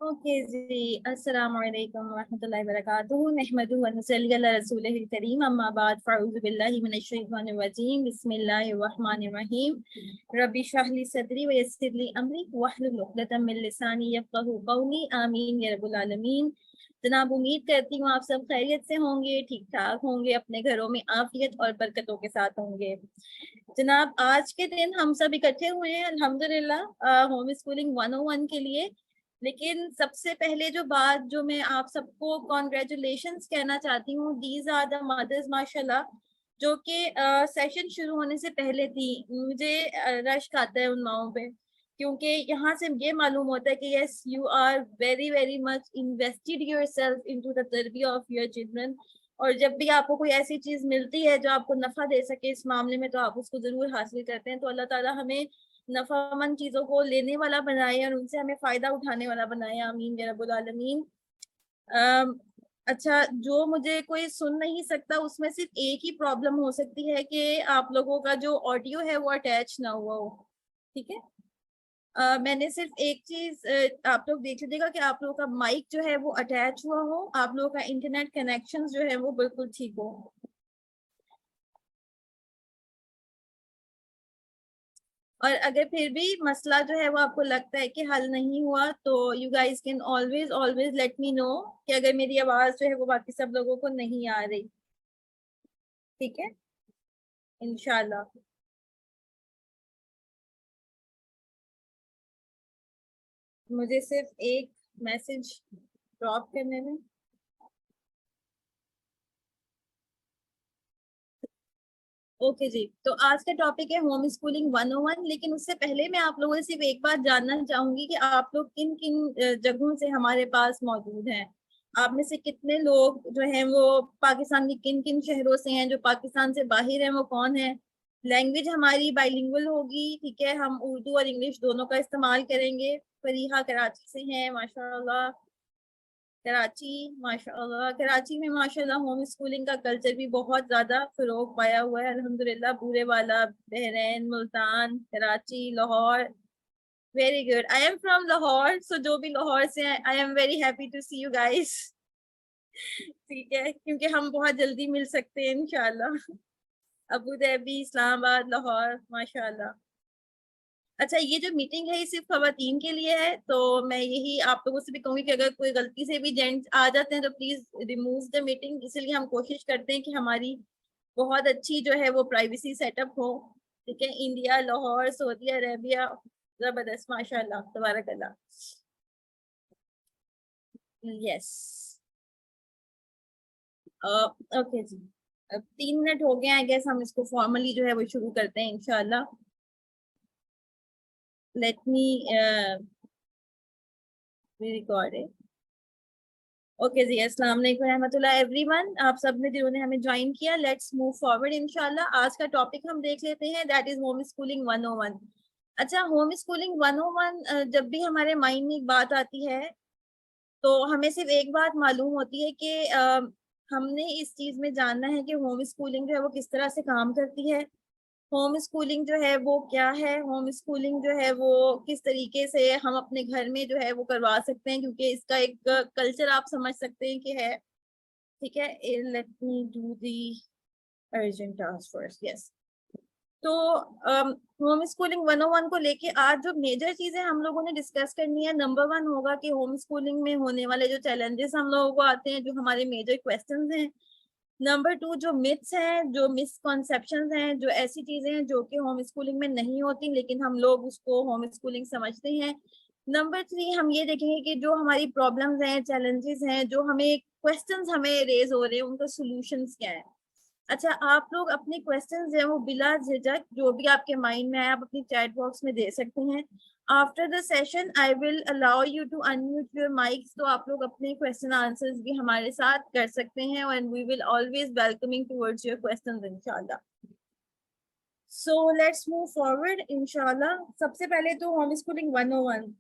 Okay जी। अस्सलाम वालेकुम रहमतुल्लाहि व बरकातुहू। नहमदुहु व नसल्ली अला रसूलिहिल करीम। अम्मा बाद फ़अऊज़ु बिल्लाहि मिनश शैतानिर रजीम। बिस्मिल्लाहिर रहमानिर रहीम। रब्बि इश्रह ली सदरी व यस्सिर ली अमरी वहलुल उक़दतम मिन लिसानी यफ़क़हू क़ौली। आमीन या रब्बुल आलमीन। जनाब, उम्मीद करती हूँ आप सब खैरियत से होंगे, ठीक ठाक होंगे, अपने घरों में आफियत और बरकतों के साथ होंगे। जनाब, आज के दिन हम सब इकट्ठे हुए हैं अल्हम्दुलिल्लाह होम स्कूलिंग 101 के लिए। लेकिन सबसे पहले जो बात जो मैं आप सबको कॉन्ग्रेचुलेशंस कहना चाहती हूँ, दीज आर द मदर्स माशाल्लाह, जो कि सेशन शुरू होने से पहले थी। मुझे रश्क आता है उन माओं पे, क्योंकि यहाँ से ये मालूम होता है कि yes, you are very very much invested yourself into the तरबिया ऑफ योर चिल्ड्रन। और जब भी आपको कोई ऐसी चीज मिलती है जो आपको नफा दे सके इस मामले में, तो आप उसको जरूर हासिल करते हैं। तो अल्लाह ताला हमें नफामंद चीजों को लेने वाला बनाए और उनसे हमें फायदा उठाने वाला बनाए। आमीन या रब्बुल आलमीन। अच्छा, जो मुझे कोई सुन नहीं सकता, उसमें सिर्फ एक ही प्रॉब्लम हो सकती है कि आप लोगों का जो ऑडियो है वो अटैच ना हुआ हो। ठीक है। मैंने सिर्फ एक चीज आप लोग देख लीजिएगा कि आप लोगों का माइक जो है वो अटैच हुआ हो, आप लोगों का इंटरनेट कनेक्शन जो है वो बिल्कुल ठीक हो। और अगर फिर भी मसला जो है वो आपको लगता है कि हल नहीं हुआ, तो you guys can always always let me know कि अगर मेरी आवाज जो है वो बाकी सब लोगों को नहीं आ रही। ठीक है, इंशाल्लाह। मुझे सिर्फ एक मैसेज ड्रॉप करने में। ओके जी, तो आज का टॉपिक है होम स्कूलिंग 101। लेकिन उससे पहले मैं आप लोगों से सिर्फ एक बात जानना चाहूंगी कि आप लोग किन किन जगहों से हमारे पास मौजूद हैं। आप में से कितने लोग जो हैं वो पाकिस्तान के किन किन शहरों से हैं, जो पाकिस्तान से बाहर हैं वो कौन है। लैंग्वेज हमारी बाइलिंगुअल होगी, ठीक है। हम उर्दू और इंग्लिश दोनों का इस्तेमाल करेंगे। फरीहा कराची से हैं माशाल्लाह। कराची, माशाल्लाह कराची में माशाल्लाह होम स्कूलिंग का कल्चर भी बहुत ज्यादा फरोग पाया हुआ है अल्हम्दुलिल्लाह। Burewala, Bahrain, Multan, Karachi, Lahore. Very good. I am from Lahore, so जो भी लाहौर से हैं, I am very happy to see you guys. ठीक है, क्योंकि हम बहुत जल्दी मिल सकते हैं इंशाल्लाह। अबू धाबी, इस्लामाबाद, लाहौर, माशाल्लाह। अच्छा, ये जो मीटिंग है ये सिर्फ खवातीन के लिए है, तो मैं यही आप लोगों से भी कहूंगी कि अगर कोई गलती से भी जेंट्स आ जाते हैं तो प्लीज रिमूव द मीटिंग। इसलिए हम कोशिश करते हैं कि हमारी बहुत अच्छी जो है वो प्राइवेसी सेटअप हो। ठीक है। इंडिया, लाहौर, सऊदी अरेबिया, जबरदस्त माशाल्लाह तबारकल्लाह। यस। ओके जी। अब 3 मिनट हो गए, आई गेस हम इसको फॉर्मली जो है वो शुरू करते हैं इंशाल्लाह। Let me record it. Okay जी, अस्सलाम वालेकुम रहमतुल्लाह एवरीवन। आप सब ने जिन्होंने हमें ज्वाइन किया, लेट्स मूव फॉरवर्ड इंशाल्लाह। आज का टॉपिक हम देख लेते हैं, दैट इज होम स्कूलिंग 101। अच्छा, होम स्कूलिंग 101, जब भी हमारे माइंड में एक बात आती है तो हमें सिर्फ एक बात मालूम होती है कि हमने इस चीज में जानना है कि होम स्कूलिंग जो है वो किस तरह से काम करती है। होम स्कूलिंग जो है वो क्या है, होम स्कूलिंग जो है वो किस तरीके से हम अपने घर में जो है वो करवा सकते हैं, क्योंकि इसका एक कल्चर आप समझ सकते हैं कि है। ठीक है। Late me do the urgent task first. Yes. तो होम स्कूलिंग 101 को लेके आज जो मेजर चीजें हम लोगों ने डिस्कस करनी है, नंबर 1 होगा कि होम स्कूलिंग में होने वाले जो चैलेंजेस हम लोगों को आते हैं, जो हमारे मेजर क्वेश्चंस हैं। नंबर 2, जो मिथ्स हैं, जो मिसकॉन्सेप्शंस हैं, जो ऐसी चीजें हैं जो कि होम स्कूलिंग में नहीं होती लेकिन हम लोग उसको होम स्कूलिंग समझते हैं। नंबर 3, हम ये देखेंगे कि जो हमारी प्रॉब्लम्स हैं, चैलेंजेस हैं, जो हमें क्वेश्चंस हमें रेज हो रहे हैं, उनका सोल्यूशंस क्या है। अच्छा, आप लोग अपने क्वेश्चंस हैं वो बिला झिझक जो भी आपके माइंड में आए आप अपनी चैट बॉक्स में दे सकते हैं। After the session I will allow you to unmute your mics, तो आप लोग अपने क्वेश्चन आंसर्स भी हमारे साथ कर सकते हैं and we will always welcoming towards your questions इंशाल्लाह। सो लेट्स मूव फॉरवर्ड इंशाल्लाह। सबसे पहले तो होम स्कूलिंग 101।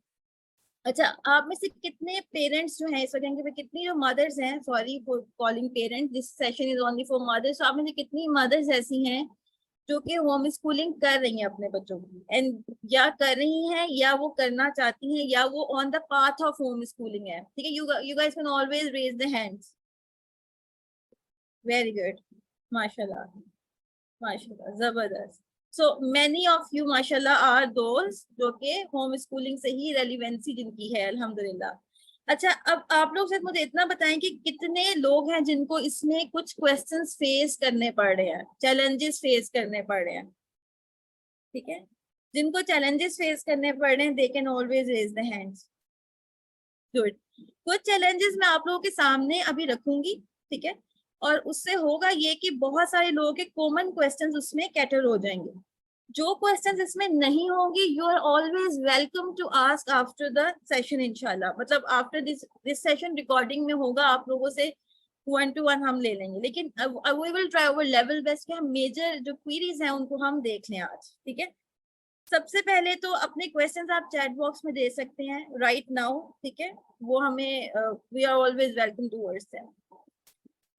अच्छा, आप में से कितने पेरेंट्स जो हैं इस वक्त पे, कितनी जो मदर्स हैं, sorry for calling parents, this session is only for mothers, आप में से कितनी मदर्स ऐसी हैं जो कि होम स्कूलिंग कर रही हैं अपने बच्चों की, एंड या कर रही हैं या वो करना चाहती हैं या वो on the path of home schooling है, ठीक है। You guys can always raise the hands. Very good, माशाल्लाह, माशाल्लाह, जबरदस्त। सो मेनी ऑफ यू माशाल्लाह आर दोस्त जो कि होम स्कूलिंग से ही रेलिवेंसी जिनकी है, अल्हम्दुलिल्लाह। अच्छा, अब आप लोग सिर्फ मुझे इतना बताएं कि कितने लोग हैं जिनको इसमें कुछ क्वेश्चंस फेस करने पड़ रहे हैं, चैलेंजेस फेस करने पड़ रहे हैं, ठीक है। जिनको चैलेंजेस फेस करने पड़ रहे हैं they can always raise the hands. Good. कुछ चैलेंजेस मैं आप लोगों के सामने अभी रखूंगी, ठीक है, और उससे होगा ये कि बहुत सारे लोगों के कॉमन क्वेश्चंस उसमें कैटर हो जाएंगे। जो क्वेश्चंस इसमें नहीं होंगे you are always welcome to ask after the session इंशाल्लाह, मतलब आफ्टर दिस सेशन रिकॉर्डिंग में होगा, आप लोगों से 1 to 1 हम ले लेंगे, लेकिन we will try our level best कि हम मेजर जो क्वेरीज हैं उनको हम देख लें आज, ठीक है। सबसे पहले तो अपने क्वेश्चंस आप चैट बॉक्स में दे सकते हैं राइट नाउ, ठीक है, वो हमें we are always welcome towards them.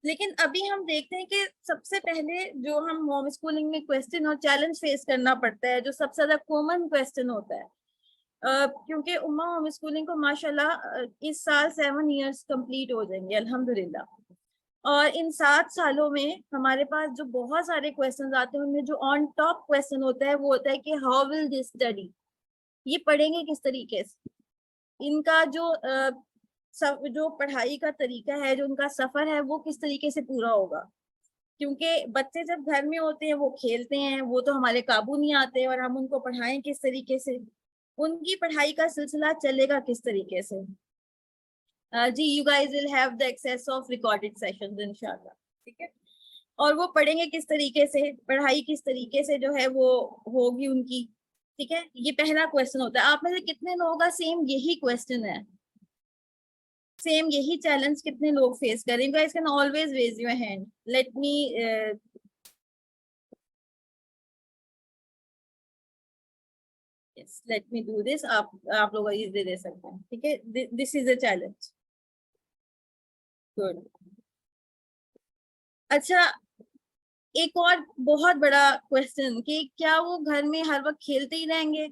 लेकिन अभी हम देखते हैं कि सबसे पहले जो हम होम स्कूलिंग में क्वेश्चन और चैलेंज फेस करना पड़ता है, जो सबसे ज्यादा कॉमन क्वेश्चन होता है, क्योंकि उम्मा होम स्कूलिंग को माशाल्लाह इस साल 7 years कंप्लीट हो जाएंगे अल्हम्दुलिल्लाह। और इन 7 सालों में हमारे पास जो बहुत सारे क्वेश्चंस आते हैं उनमें जो ऑन टॉप क्वेश्चन होता है वो होता है कि हाउ विल दिस स्टडी, ये पढ़ेंगे किस तरीके से, इनका जो जो पढ़ाई का तरीका है, जो उनका सफर है वो किस तरीके से पूरा होगा। क्योंकि बच्चे जब घर में होते हैं वो खेलते हैं, वो तो हमारे काबू नहीं आते, और हम उनको पढ़ाएं किस तरीके से, उनकी पढ़ाई का सिलसिला चलेगा किस तरीके से। जी, you guys will have the access of recorded sessions इंशाल्लाह, ठीक है। और वो पढ़ेंगे किस तरीके से, पढ़ाई किस तरीके से जो है वो होगी उनकी, ठीक है। ये पहला क्वेश्चन होता है। आप में से कितने लोगों का सेम यही क्वेश्चन है, सेम यही चैलेंज कितने लोग फेस करेंगे? Guys can always raise your hand, let me yes, let me do this. आप लोग इजीली दे सकते हैं, ठीक है। This is a challenge. Good. अच्छा, एक और बहुत बड़ा क्वेश्चन कि क्या वो घर में हर वक्त खेलते ही रहेंगे,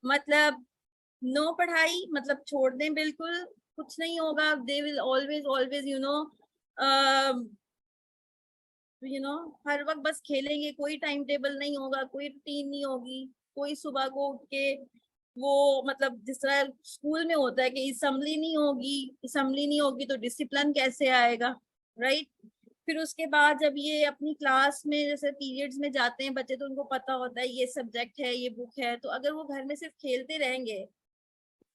मतलब नो पढ़ाई, मतलब छोड़ दें बिल्कुल, कुछ नहीं होगा, दे विल ऑलवेज ऑलवेज हर वक्त बस खेलेंगे, कोई टाइम टेबल नहीं होगा, कोई रूटीन नहीं होगी, कोई सुबह को उठ के वो, मतलब जिस तरह स्कूल में होता है कि असेंबली नहीं होगी, असेंबली नहीं होगी तो डिसिप्लिन कैसे आएगा, राइट। फिर उसके बाद जब ये अपनी क्लास में जैसे पीरियड्स में जाते हैं बच्चे, तो उनको पता होता है ये सब्जेक्ट है, ये बुक है, तो अगर वो घर में सिर्फ खेलते रहेंगे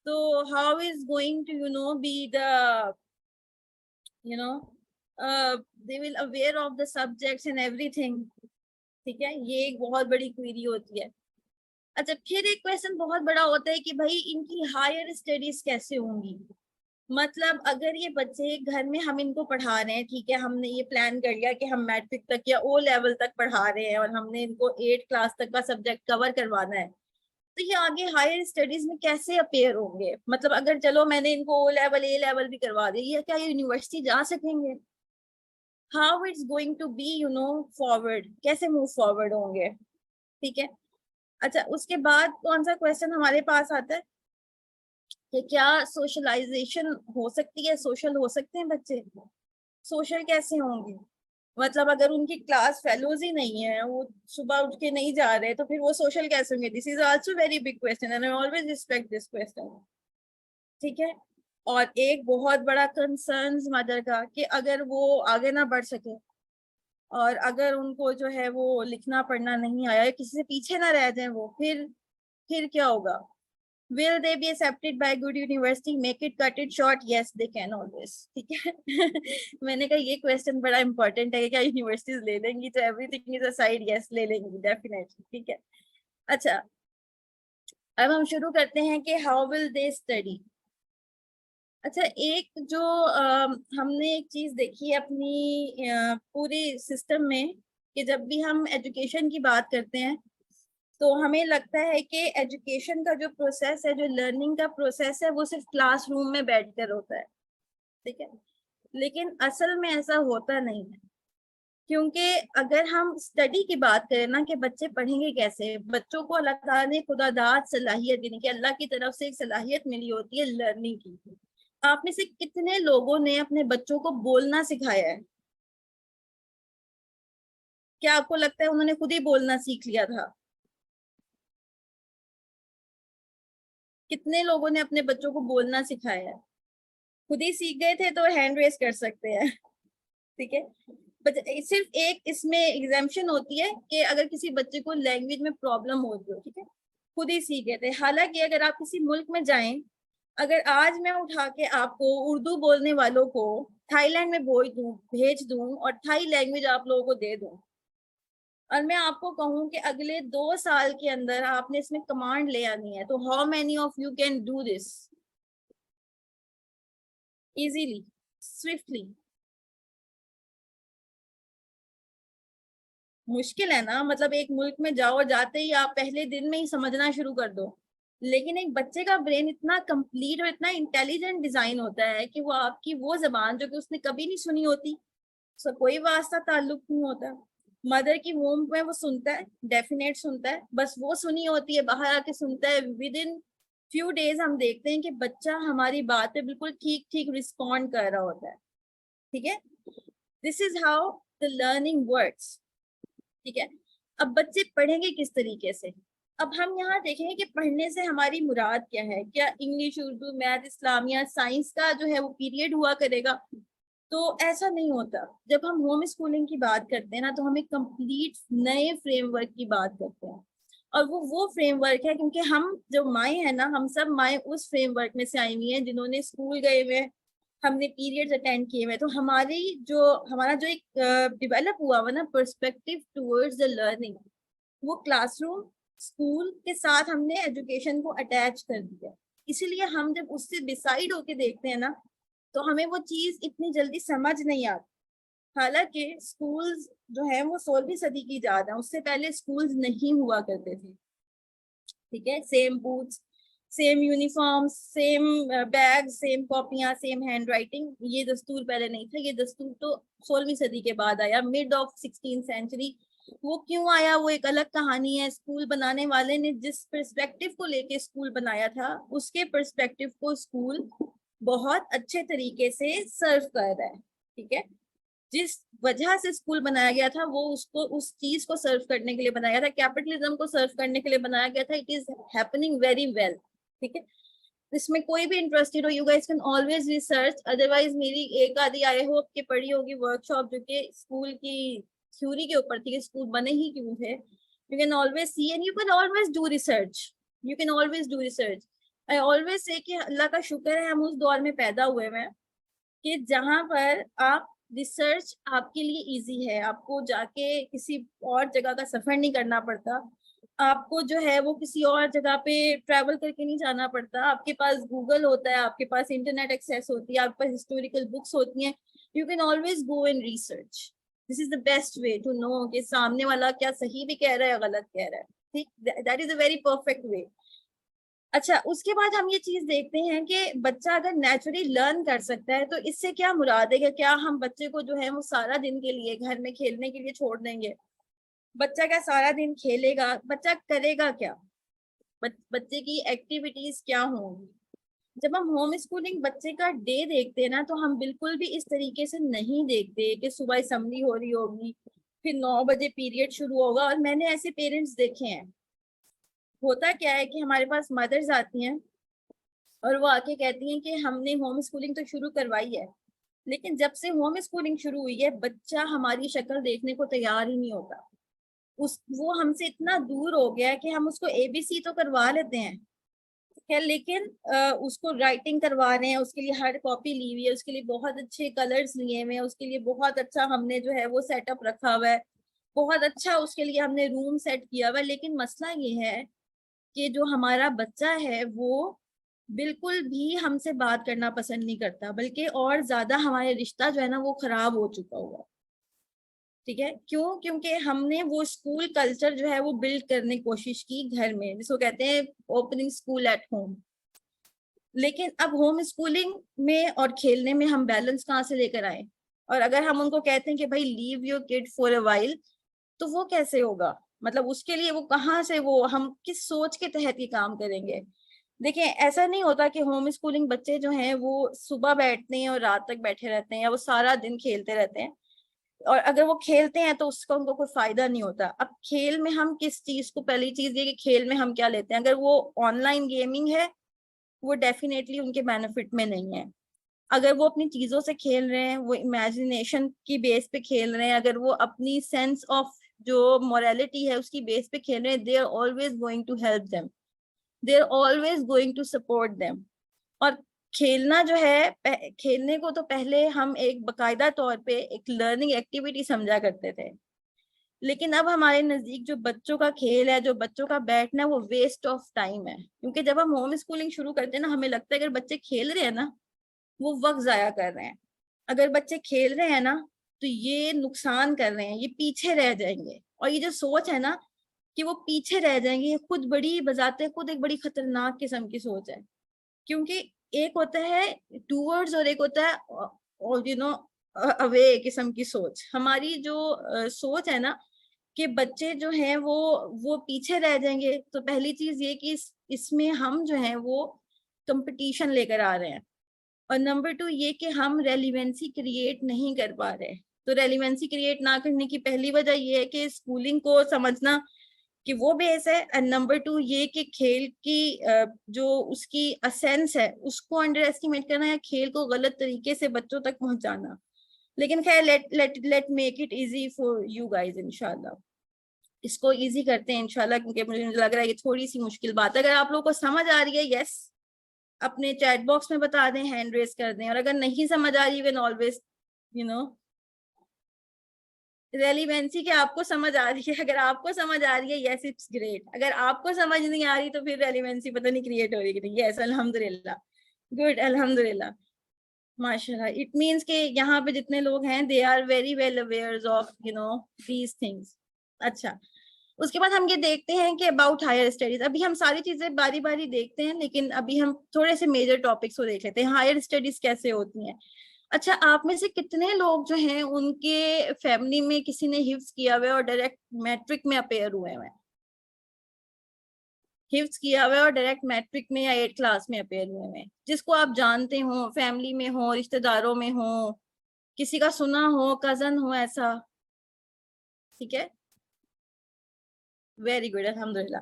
तो how is going to be the you know they will aware of the subjects and everything, ठीक है। ये एक बहुत बड़ी क्वेरी होती है। अच्छा, फिर एक क्वेश्चन बहुत बड़ा होता है कि भाई इनकी हायर स्टडीज कैसे होंगी, मतलब अगर ये बच्चे घर में हम इनको पढ़ा रहे हैं, ठीक है, हमने ये प्लान कर लिया कि हम मैट्रिक तक या ओ लेवल तक पढ़ा रहे हैं और हमने इनको 8 क्लास तक का सब्जेक्ट कवर करवाना है, तो ये आगे हायर स्टडीज में कैसे अपेयर होंगे, मतलब अगर चलो मैंने इनको ओ लेवल ए लेवल भी करवा दिया, क्या ये यूनिवर्सिटी जा सकेंगे? How it's going to be forward, कैसे मूव फॉरवर्ड होंगे, ठीक है। अच्छा, उसके बाद कौन सा क्वेश्चन हमारे पास आता है कि क्या सोशलाइजेशन हो सकती है, सोशल हो सकते हैं बच्चे, सोशल कैसे होंगे, मतलब अगर उनकी क्लास फेलोज ही नहीं है, वो सुबह उठ के नहीं जा रहे, तो फिर वो सोशल कैसे होंगे? This is also very big question and I always respect this question, ठीक है। और एक बहुत बड़ा कंसर्न मदर का कि अगर वो आगे ना बढ़ सके और अगर उनको जो है वो लिखना पढ़ना नहीं आया, किसी से पीछे ना रह जाए वो, फिर क्या होगा? Will they be accepted by good university? Make it, cut it short. Yes, they can always. ठीक है। मैंने कहा ये क्वेश्चन बड़ा इंपॉर्टेंट है कि क्या यूनिवर्सिटीज ले लेंगी, तो एवरीथिंग इज असाइड, यस ले लेंगी डेफिनेटली, ठीक है। अच्छा, अब हम शुरू करते हैं कि हाउ विल दे स्टडी। अच्छा, एक जो हमने एक चीज देखी है अपनी पूरी सिस्टम में कि जब भी हम एजुकेशन की बात करते हैं तो हमें लगता है कि एजुकेशन का जो प्रोसेस है, जो लर्निंग का प्रोसेस है, वो सिर्फ क्लासरूम में बैठकर होता है, ठीक है। लेकिन असल में ऐसा होता नहीं है। क्योंकि अगर हम स्टडी की बात करें ना कि बच्चे पढ़ेंगे कैसे, बच्चों को अल्लाह ताला ने खुदादाद सलाहियत देने की, अल्लाह की तरफ से एक सलाहियत मिली होती है लर्निंग की। आप में से कितने लोगों ने अपने बच्चों को बोलना सिखाया है? क्या आपको लगता है उन्होंने खुद ही बोलना सीख लिया था? कितने लोगों ने अपने बच्चों को बोलना सिखाया है? खुद ही सीख गए थे तो हैंड रेस कर सकते हैं। ठीक है, बट सिर्फ एक इसमें एग्जाम्पशन होती है कि अगर किसी बच्चे को लैंग्वेज में प्रॉब्लम हो रही हो, ठीक है, खुद ही सीख गए थे। हालांकि अगर आप किसी मुल्क में जाएं, अगर आज मैं उठा के आपको उर्दू बोलने वालों को थाईलैंड में भेज दूं और थाई लैंग्वेज आप लोगों को दे दूं, और मैं आपको कहूं कि अगले 2 साल के अंदर आपने इसमें कमांड ले आनी है, तो how many of you can do this easily, swiftly? मुश्किल है ना, मतलब एक मुल्क में जाओ और जाते ही आप पहले दिन में ही समझना शुरू कर दो। लेकिन एक बच्चे का ब्रेन इतना कंप्लीट और इतना इंटेलिजेंट डिजाइन होता है कि वो आपकी वो जबान जो कि उसने कभी नहीं सुनी होती, उसका कोई वास्ता ताल्लुक नहीं होता, मदर की वोम में वो सुनता है, डेफिनेट सुनता है, बस वो सुनी होती है, बाहर आके सुनता है। विद इन फ्यू डेज हम देखते हैं कि बच्चा हमारी बात पे बिल्कुल ठीक ठीक रिस्पॉन्ड कर रहा होता है। ठीक है, this is how the learning works. ठीक है, अब बच्चे पढ़ेंगे किस तरीके से? अब हम यहाँ देखेंगे कि पढ़ने से हमारी मुराद क्या है। क्या English, Urdu, math, Islamia, science का जो है वो पीरियड हुआ करेगा? तो ऐसा नहीं होता। जब हम होम स्कूलिंग की बात करते हैं ना, तो हम एक कंप्लीट नए फ्रेमवर्क की बात करते हैं, और वो फ्रेमवर्क है क्योंकि हम जो माए हैं ना, हम सब माए उस फ्रेमवर्क में से आई हुई हैं जिन्होंने स्कूल गए हुए, हमने पीरियड्स अटेंड किए हुए। तो हमारा जो एक डेवलप हुआ हुआ ना पर्सपेक्टिव टुवर्ड्स द लर्निंग, वो क्लासरूम, स्कूल के साथ हमने एजुकेशन को अटैच कर दिया। इसीलिए हम जब उससे डिसाइड होके देखते हैं ना, तो हमें वो चीज इतनी जल्दी समझ नहीं आती। हालांकि स्कूल्स जो है वो 16वीं सदी की इजाद है, उससे पहले स्कूल्स नहीं हुआ करते थे। ठीक है, same boots, same uniform, same bag, same कॉपियां, सेम हैंड राइटिंग, ये दस्तूर पहले नहीं था। ये दस्तूर तो 16वीं सदी के बाद आया, मिड ऑफ 16th सेंचुरी। वो क्यों आया वो एक अलग कहानी है। स्कूल बनाने वाले ने जिस पर्सपेक्टिव को लेके स्कूल बनाया था, उसके पर्सपेक्टिव को स्कूल बहुत अच्छे तरीके से सर्व कर रहा है। ठीक है, जिस वजह से स्कूल बनाया गया था वो उसको उस चीज को सर्व करने के लिए बनाया गया था, कैपिटलिज्म को सर्व करने के लिए बनाया गया था। It is happening very well. ठीक है, इसमें कोई भी इंटरेस्टेड हो, you guys can always research. Otherwise मेरी एक आधी आई होप कि पढ़ी होगी वर्कशॉप जो कि स्कूल की थ्योरी के ऊपर थी कि स्कूल बने ही क्यों थे। You can always see and you can always do research, you can always do research. I always say कि अल्लाह का शुक्र है हम उस दौर में पैदा हुए हैं कि जहां पर आप रिसर्च आपके लिए इजी है, आपको जाके किसी और जगह का सफर नहीं करना पड़ता, आपको जो है वो किसी और जगह पे ट्रैवल करके नहीं जाना पड़ता। आपके पास गूगल होता है, आपके पास इंटरनेट एक्सेस होती है, आपके पास हिस्टोरिकल बुक्स होती हैं। You can always go and research. This is the best way to know कि सामने वाला क्या सही भी कह रहा है या गलत कह रहा है। ठीक, that is a very perfect way. अच्छा, उसके बाद हम ये चीज देखते हैं कि बच्चा अगर नेचुरली लर्न कर सकता है, तो इससे क्या मुराद है कि क्या हम बच्चे को जो है वो सारा दिन के लिए घर में खेलने के लिए छोड़ देंगे? बच्चा क्या सारा दिन खेलेगा? बच्चा करेगा क्या? बच्चे की एक्टिविटीज क्या होंगी? जब हम होम स्कूलिंग बच्चे का डे देखते हैं ना, तो हम बिल्कुल भी इस तरीके से नहीं देखते कि सुबह असेंबली हो रही होगी, फिर 9 बजे पीरियड शुरू होगा। और मैंने ऐसे पेरेंट्स देखे हैं। होता क्या है कि हमारे पास मदर्स आती हैं और वो आके कहती हैं कि हमने होम स्कूलिंग तो शुरू करवाई है, लेकिन जब से होम स्कूलिंग शुरू हुई है बच्चा हमारी शक्ल देखने को तैयार ही नहीं होता। उस वो हमसे इतना दूर हो गया है कि हम उसको एबीसी तो करवा लेते हैं, ठीक है, लेकिन उसको राइटिंग करवा रहे हैं, उसके लिए हार्ड कॉपी ली हुई है, उसके लिए बहुत अच्छे कलर्स लिए हुए हैं, उसके लिए बहुत अच्छा हमने जो है वो सेटअप रखा हुआ है, बहुत अच्छा उसके लिए हमने रूम सेट किया हुआ है। लेकिन मसला ये है कि जो हमारा बच्चा है वो बिल्कुल भी हमसे बात करना पसंद नहीं करता, बल्कि और ज्यादा हमारे रिश्ता जो है ना वो खराब हो चुका हुआ। ठीक है, क्यों? क्योंकि हमने वो स्कूल कल्चर जो है वो बिल्ड करने की कोशिश की घर में, जिसको कहते हैं ओपनिंग स्कूल एट होम। लेकिन अब होम स्कूलिंग में और खेलने में हम बैलेंस कहाँ से लेकर आए? और अगर हम उनको कहते हैं कि भाई leave your kid for a while, तो वो कैसे होगा? मतलब उसके लिए वो कहाँ से, वो हम किस सोच के तहत ये काम करेंगे? देखिए, ऐसा नहीं होता कि होम स्कूलिंग बच्चे जो हैं वो सुबह बैठते हैं और रात तक बैठे रहते हैं, या वो सारा दिन खेलते रहते हैं, और अगर वो खेलते हैं तो उसका उनको कोई फायदा नहीं होता। अब खेल में हम किस चीज को, पहली चीज ये कि खेल में हम क्या लेते हैं। अगर वो ऑनलाइन गेमिंग है, वो डेफिनेटली उनके बेनिफिट में नहीं है। अगर वो अपनी चीजों से खेल रहे हैं, वो इमेजिनेशन की बेस पे खेल रहे हैं, अगर वो अपनी सेंस ऑफ जो मोरालिटी है उसकी बेस पे खेल रहे हैं, they are always going to help them, they are always going to support them. और खेलना जो है, खेलने को तो पहले हम एक बकायदा तौर पे एक लर्निंग एक्टिविटी समझा करते थे, लेकिन अब हमारे नजदीक जो बच्चों का खेल है, जो बच्चों का बैठना है, वो वेस्ट ऑफ टाइम है। क्योंकि जब हम होम स्कूलिंग शुरू करते हैं ना, हमें लगता है अगर बच्चे खेल रहे हैं ना, वो वक्त जाया कर रहे हैं। अगर बच्चे खेल रहे हैं ना, तो ये नुकसान कर रहे हैं, ये पीछे रह जाएंगे। और ये जो सोच है ना कि वो पीछे रह जाएंगे, ये खुद बड़ी बजाते खुद एक बड़ी खतरनाक किस्म की सोच है। क्योंकि एक होता है टूवर्ड्स और एक होता है और अवे किस्म की सोच। हमारी जो सोच है ना कि बच्चे जो हैं वो पीछे रह जाएंगे, तो पहली चीज ये कि इसमें हम जो है वो कंपटीशन लेकर आ रहे हैं। और नंबर टू ये कि हम रेलिवेंसी क्रिएट नहीं कर पा रहे। तो रेलिवेंसी क्रिएट ना करने की पहली वजह ये है कि स्कूलिंग को समझना कि वो बेस है, एंड नंबर टू ये कि खेल की जो उसकी असेंस है उसको अंडर एस्टिमेट करना, या खेल को गलत तरीके से बच्चों तक पहुंचाना। लेकिन खैर, let let let make it easy for you guys इंशाल्लाह। इसको इजी करते हैं इंशाल्लाह, क्योंकि मुझे लग रहा है ये थोड़ी सी मुश्किल बात है। अगर आप लोगों को समझ आ रही है, यस, अपने चैट बॉक्स में बता दें, हैंड रेस कर दें। और अगर नहीं समझ आ रही, you can always you no relevancy के आपको समझ आ रही है। अगर आपको समझ आ रही है, यस इट्स ग्रेट। अगर आपको समझ नहीं आ रही, तो फिर रेलिवेंसी पता नहीं क्रिएट हो रही कि नहीं। यस, अल्हम्दुलिल्लाह, गुड, अल्हम्दुलिल्लाह, माशाल्लाह। इट मींस के यहाँ पे जितने लोग हैं, they are very well aware of these things. अच्छा, उसके बाद हम ये देखते हैं कि अबाउट हायर स्टडीज। अभी हम सारी चीजें बारी बारी देखते हैं, लेकिन अभी हम थोड़े से मेजर टॉपिक्स को देख लेते हैं। हायर स्टडीज कैसे होती हैं? अच्छा, आप में से कितने लोग जो हैं उनके फैमिली में किसी ने हिफ्स किया हुआ है और डायरेक्ट मैट्रिक में अपेयर हुए हैं? हिफ्स किया हुआ है और डायरेक्ट मैट्रिक में या 8 क्लास में अपेयर हुए हैं, जिसको आप जानते हो, फैमिली में हो, रिश्तेदारों में हो, किसी का सुना हो, कजन हो, ऐसा? ठीक है, वेरी गुड, अल्हम्दुलिल्लाह।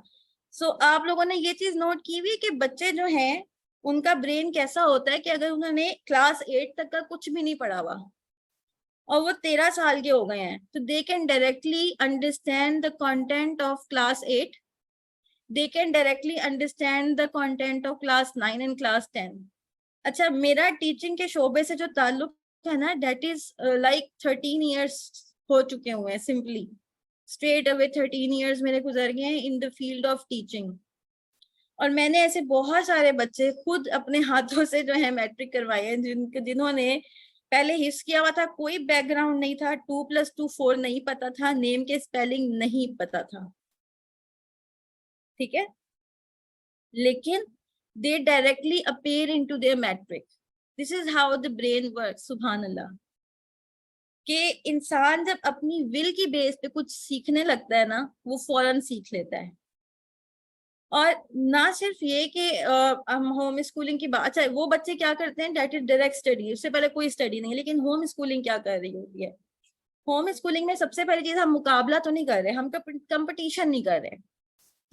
सो आप लोगों ने ये चीज नोट की हुई कि बच्चे जो हैं उनका ब्रेन कैसा होता है कि अगर उन्होंने क्लास 8 तक का कुछ भी नहीं पढ़ा हुआ और वो 13 साल के हो गए हैं, तो they can directly understand the content of class 8, they can directly understand the content of class 9 and class 10। अच्छा, मेरा टीचिंग के शोबे से जो ताल्लुक है ना, दैट इज लाइक 13 ईयर्स हो चुके हुए हैं। सिंपली स्ट्रेट अवे 13 ईयर्स मेरे गुजर गए हैं in the field of teaching. और मैंने ऐसे बहुत सारे बच्चे खुद अपने हाथों से जो है मैट्रिक करवाए हैं, जिन्होंने पहले हिस्स किया हुआ था, कोई बैकग्राउंड नहीं था, 2+2 4 नहीं पता था, नेम के स्पेलिंग नहीं पता था, ठीक है, लेकिन they directly appear into their matric. This is how the brain work, सुभान अल्लाह। कि इंसान जब अपनी विल की बेस पे कुछ सीखने लगता है ना, वो फौरन सीख लेता है। और ना सिर्फ ये कि हम होम स्कूलिंग की बात है, वो बच्चे क्या करते हैं, डेट इज डायरेक्ट स्टडी, उससे पहले कोई स्टडी नहीं। लेकिन होम स्कूलिंग क्या कर रही होती है? होम स्कूलिंग में सबसे पहली चीज, हम मुकाबला तो नहीं कर रहे, हम कंपटीशन नहीं कर रहे,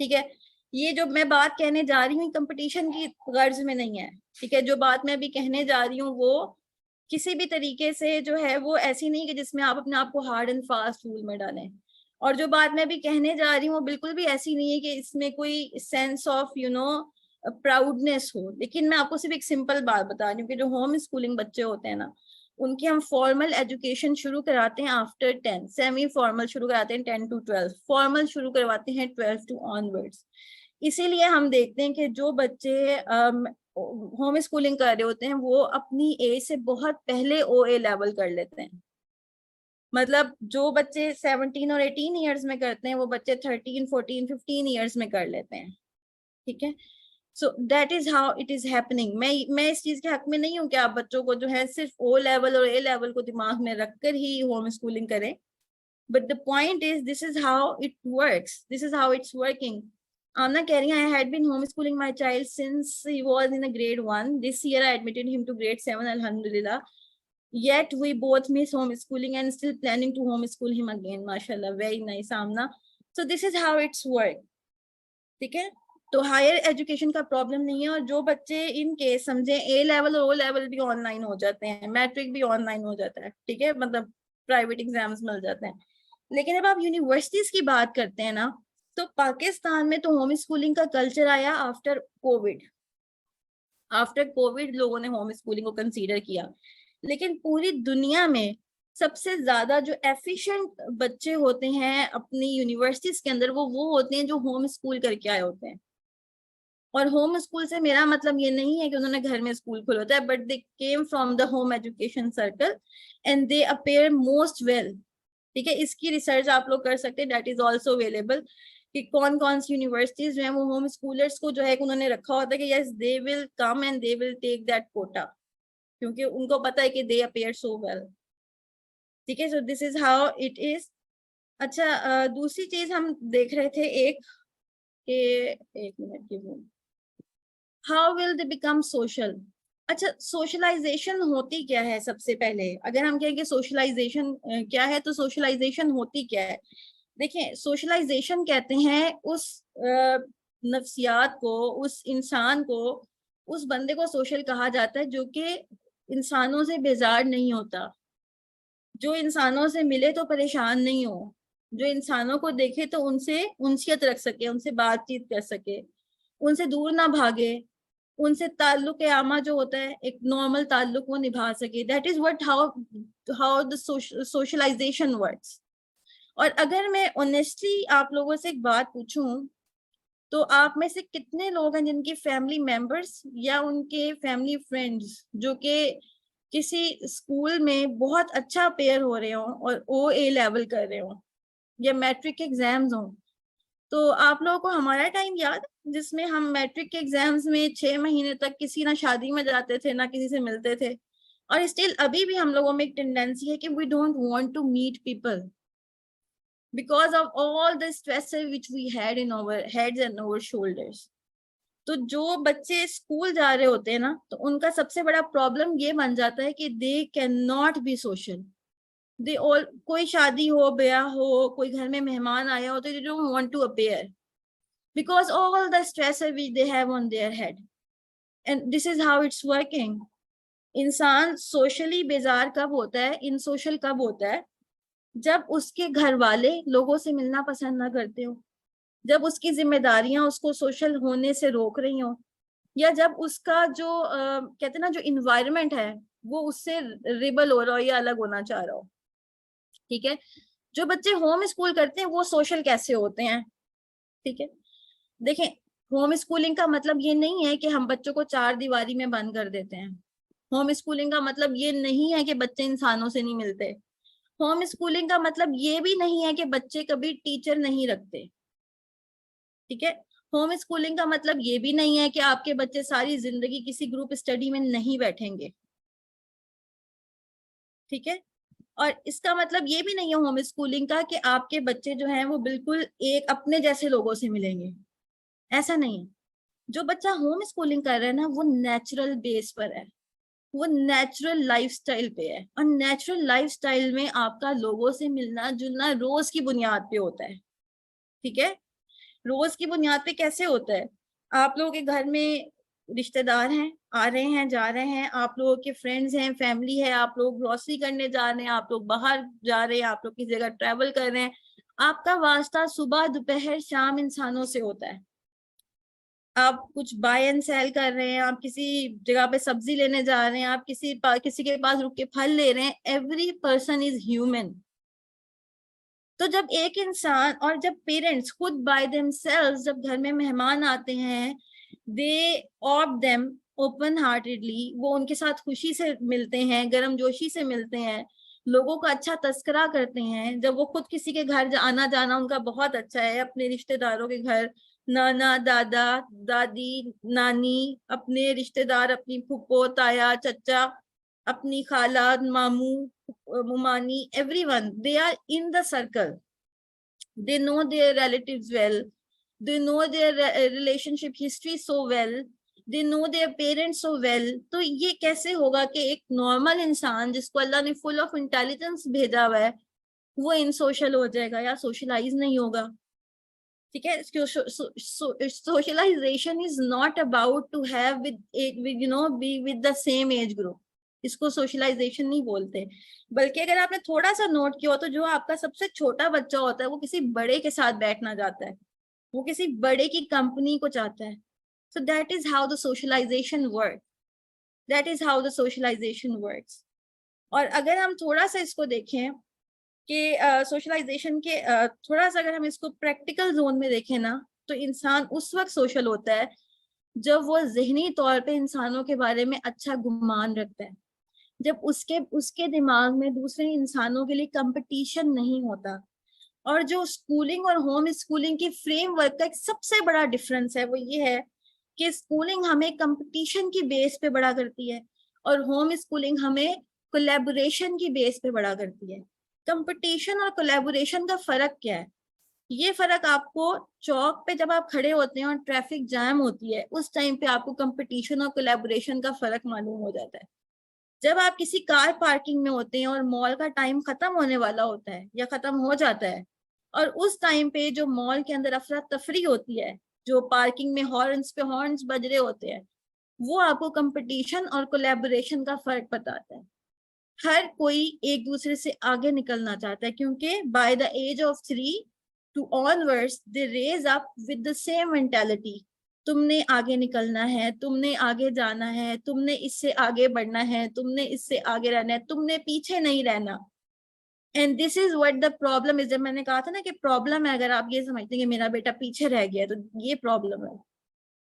ठीक है। ये जो मैं बात कहने जा रही हूँ, कंपटीशन की गर्ज में नहीं है, ठीक है। जो बात मैं अभी कहने जा रही हूँ वो किसी भी तरीके से जो है वो ऐसी नहीं कि जिसमें आप अपने आप को हार्ड एंड फास्ट रूल में डालें। और जो बात मैं अभी कहने जा रही हूँ वो बिल्कुल भी ऐसी नहीं है कि इसमें कोई सेंस ऑफ प्राउडनेस हो। लेकिन मैं आपको सिर्फ एक सिंपल बात बता रही हूँ कि जो होम स्कूलिंग बच्चे होते हैं ना, उनकी हम फॉर्मल एजुकेशन शुरू कराते हैं आफ्टर 10, सेमी फॉर्मल शुरू कराते हैं 10 to 12, फॉर्मल शुरू करवाते हैं 12 to ऑनवर्ड्स। इसीलिए हम देखते हैं कि जो बच्चे होम स्कूलिंग कर रहे होते हैं वो अपनी एज से बहुत पहले ओए लेवल कर लेते हैं। मतलब जो बच्चे 17 और 18 ईयर्स में करते हैं, वो बच्चे 13 14 15 ईयर्स में कर लेते हैं, ठीक है। So that is how it is happening. मैं इस चीज के हक में नहीं हूँ कि आप बच्चों को जो है सिर्फ ओ लेवल और ए लेवल को दिमाग में रखकर ही होम स्कूलिंग करें, but the point is this is how it works, this is how it's working. I'm not carrying. I had been homeschooling my child since he was in a grade 1. This year I admitted him to grade 7, alhamdulillah. Yet we both miss homeschooling and still planning to homeschool him again. MashaAllah, very nice, Amna. So this is how it's work. ठीक है, तो higher education का problem नहीं है। और जो बच्चे in case समझे ए लेवल और ओ लेवल भी ऑनलाइन हो जाते हैं, मैट्रिक भी ऑनलाइन हो जाता है, ठीक है, मतलब प्राइवेट एग्जाम्स मिल जाते हैं। लेकिन जब आप यूनिवर्सिटीज की बात करते हैं ना, तो पाकिस्तान में तो होम स्कूलिंग का कल्चर आया आफ्टर कोविड। आफ्टर कोविड लोगों ने होम स्कूलिंग को कंसीडर किया, लेकिन पूरी दुनिया में सबसे ज्यादा जो एफिशिएंट बच्चे होते हैं अपनी यूनिवर्सिटीज के अंदर वो होते हैं जो होम स्कूल करके आए होते हैं। और होम स्कूल से मेरा मतलब ये नहीं है कि उन्होंने घर में स्कूल खोला होता है, but they came from the home education circle and they appear most well. ठीक है, इसकी रिसर्च आप लोग कर सकते हैं, दैट इज ऑल्सो अवेलेबल, कि कौन कौन सी यूनिवर्सिटीज जो है वो होम स्कूलर्स को जो है उन्होंने रखा होता है कि yes they will come and they will take that quota, क्योंकि उनको पता है कि दे अपेयर सो वेल। ठीक है, so this is how it is. अच्छा, दूसरी चीज हम देख रहे थे एक मिनट की वो, how will they become social. अच्छा, सोशलाइजेशन होती क्या है? सबसे पहले अगर हम कहें कि सोशलाइजेशन क्या है, तो सोशलाइजेशन होती क्या है? देखिए, सोशलाइजेशन कहते हैं उस नफ्सियात को, उस इंसान को, उस बंदे को सोशल कहा जाता है जो कि इंसानों से बेजार नहीं होता, जो इंसानों से मिले तो परेशान नहीं हो, जो इंसानों को देखे तो उनसे उनसियत रख सके, उनसे बातचीत कर सके, उनसे दूर ना भागे, उनसे ताल्लुक आमा जो होता है एक नॉर्मल ताल्लुक वो निभा सके। That is what how the socialization works. और अगर मैं ऑनेस्टली आप लोगों से एक बात पूछूं, तो आप में से कितने लोग हैं जिनकी फैमिली मेंबर्स या उनके फैमिली फ्रेंड्स जो कि किसी स्कूल में बहुत अच्छा पेयर हो रहे हो और ओ ए लेवल कर रहे हो या मैट्रिक एग्जाम्स हो? तो आप लोगों को हमारा टाइम याद है जिसमें हम मैट्रिक के एग्जाम्स में 6 महीने तक किसी ना शादी में जाते थे ना किसी से मिलते थे, और स्टिल अभी भी हम लोगों में एक टेंडेंसी है कि we don't want to meet people because of all the stress which we had in our heads and our shoulders। तो जो बच्चे स्कूल जा रहे होते हैं ना, तो उनका सबसे बड़ा प्रॉब्लम ये बन जाता है कि they can not be social. They all, कोई शादी हो, ब्याह हो, कोई घर में मेहमान आया हो, तो they don't want to appear because all the stress which they have on their head, and this is how it's working। इंसान सोशली बेजार कब होता है, इन सोशल कब होता है? जब उसके घर वाले लोगों से मिलना पसंद ना करते हो, जब उसकी जिम्मेदारियां उसको सोशल होने से रोक रही हो, या जब उसका जो कहते हैं ना जो इन्वायरमेंट है वो उससे रिबल हो रहा हो या अलग होना चाह रहा हो। ठीक है, जो बच्चे होम स्कूल करते हैं वो सोशल कैसे होते हैं? ठीक है, देखें, होम स्कूलिंग का मतलब ये नहीं है कि हम बच्चों को 4 दीवारी में बंद कर देते हैं। होम स्कूलिंग का मतलब ये नहीं है कि बच्चे इंसानों से नहीं मिलते। होम स्कूलिंग का मतलब ये भी नहीं है कि बच्चे कभी टीचर नहीं रखते। ठीक है, होम स्कूलिंग का मतलब ये भी नहीं है कि आपके बच्चे सारी जिंदगी किसी ग्रुप स्टडी में नहीं बैठेंगे। ठीक है, और इसका मतलब ये भी नहीं है होम स्कूलिंग का कि आपके बच्चे जो हैं वो बिल्कुल एक अपने जैसे लोगों से मिलेंगे, ऐसा नहीं है। जो बच्चा होम स्कूलिंग कर रहा है ना, वो नेचुरल बेस पर है, वो नेचुरल लाइफस्टाइल पे है, और नेचुरल लाइफस्टाइल में आपका लोगों से मिलना जुलना रोज की बुनियाद पे होता है। ठीक है, रोज की बुनियाद पे कैसे होता है? आप लोगों के घर में रिश्तेदार हैं, आ रहे हैं जा रहे हैं, आप लोगों के फ्रेंड्स हैं, फैमिली है, आप लोग ग्रोसरी करने जा रहे हैं, आप लोग बाहर जा रहे हैं, आप लोग किसी जगह ट्रेवल कर रहे हैं, आपका वास्ता सुबह दोपहर शाम इंसानों से होता है। आप कुछ बाय एंड सेल कर रहे हैं, आप किसी जगह पे सब्जी लेने जा रहे हैं, आप किसी के पास रुक के फल ले रहे हैं, एवरी पर्सन इज ह्यूमन। तो जब एक इंसान और जब पेरेंट्स खुद बाय देमसेल्व्स जब घर में मेहमान आते हैं, दे ऑफ देम ओपन हार्टेडली, वो उनके साथ खुशी से मिलते हैं, गर्मजोशी से मिलते हैं, लोगों का अच्छा तस्करा करते हैं। जब वो खुद किसी के घर आना जाना उनका बहुत अच्छा है, अपने रिश्तेदारों के घर नाना, दादा, दादी, नानी, अपने रिश्तेदार, अपनी फूफो, ताया, चचा, अपनी खाला, मामू, मुमानी, everyone, they are in the circle. They know their relatives well. They know their relationship history so well. They know their parents so well. तो ये कैसे होगा कि एक नॉर्मल इंसान जिसको अल्लाह ने फुल ऑफ इंटेलिजेंस भेजा हुआ है वो इन सोशल हो जाएगा या सोशलाइज नहीं होगा? ठीक है, socialization is not about to have with be with the same age group. इसको सोशलाइजेशन नहीं बोलते. बल्कि अगर आपने थोड़ा सा नोट किया हो तो जो आपका सबसे छोटा बच्चा होता है वो किसी बड़े के साथ बैठना चाहता है, वो किसी बड़े की कंपनी को चाहता है. So that is how the socialization work. That is how the socialization works. और अगर हम थोड़ा सा इसको देखें कि सोशलाइजेशन के थोड़ा सा अगर हम इसको प्रैक्टिकल जोन में देखें ना, तो इंसान उस वक्त सोशल होता है जब वो जहनी तौर पे इंसानों के बारे में अच्छा गुमान रखता है, जब उसके उसके दिमाग में दूसरे इंसानों के लिए कंपटीशन नहीं होता. और जो स्कूलिंग और होम स्कूलिंग की फ्रेमवर्क का एक सबसे बड़ा डिफरेंस है वो ये है कि स्कूलिंग हमें कंपटीशन की बेस पे बड़ा करती है और होम स्कूलिंग हमें कोलैबोरेशन की बेस पे बड़ा करती है. कंपटीशन और कोलैबोरेशन का फर्क क्या है? ये फर्क आपको चौक पे जब आप खड़े होते हैं और ट्रैफिक जैम होती है उस टाइम पे आपको कंपटीशन और कोलैबोरेशन का फर्क मालूम हो जाता है. जब आप किसी कार पार्किंग में होते हैं और मॉल का टाइम खत्म होने वाला होता है या खत्म हो जाता है और उस टाइम पे जो मॉल के अंदर अफरा तफरी होती है, जो पार्किंग में हॉर्न्स पे हॉर्न्स बज रहे होते हैं, वो आपको कंपटीशन और कोलैबोरेशन का फर्क बताता है. हर कोई एक दूसरे से आगे निकलना चाहता है क्योंकि by the age of 3 to onwards they raise up with the same mentality. तुमने आगे निकलना है, तुमने आगे जाना है, तुमने इससे आगे बढ़ना है, तुमने इससे आगे रहना है, तुमने पीछे नहीं रहना. And this is what the problem is. जब मैंने कहा था ना कि प्रॉब्लम है अगर आप ये समझते हैं कि मेरा बेटा पीछे रह गया तो ये प्रॉब्लम है.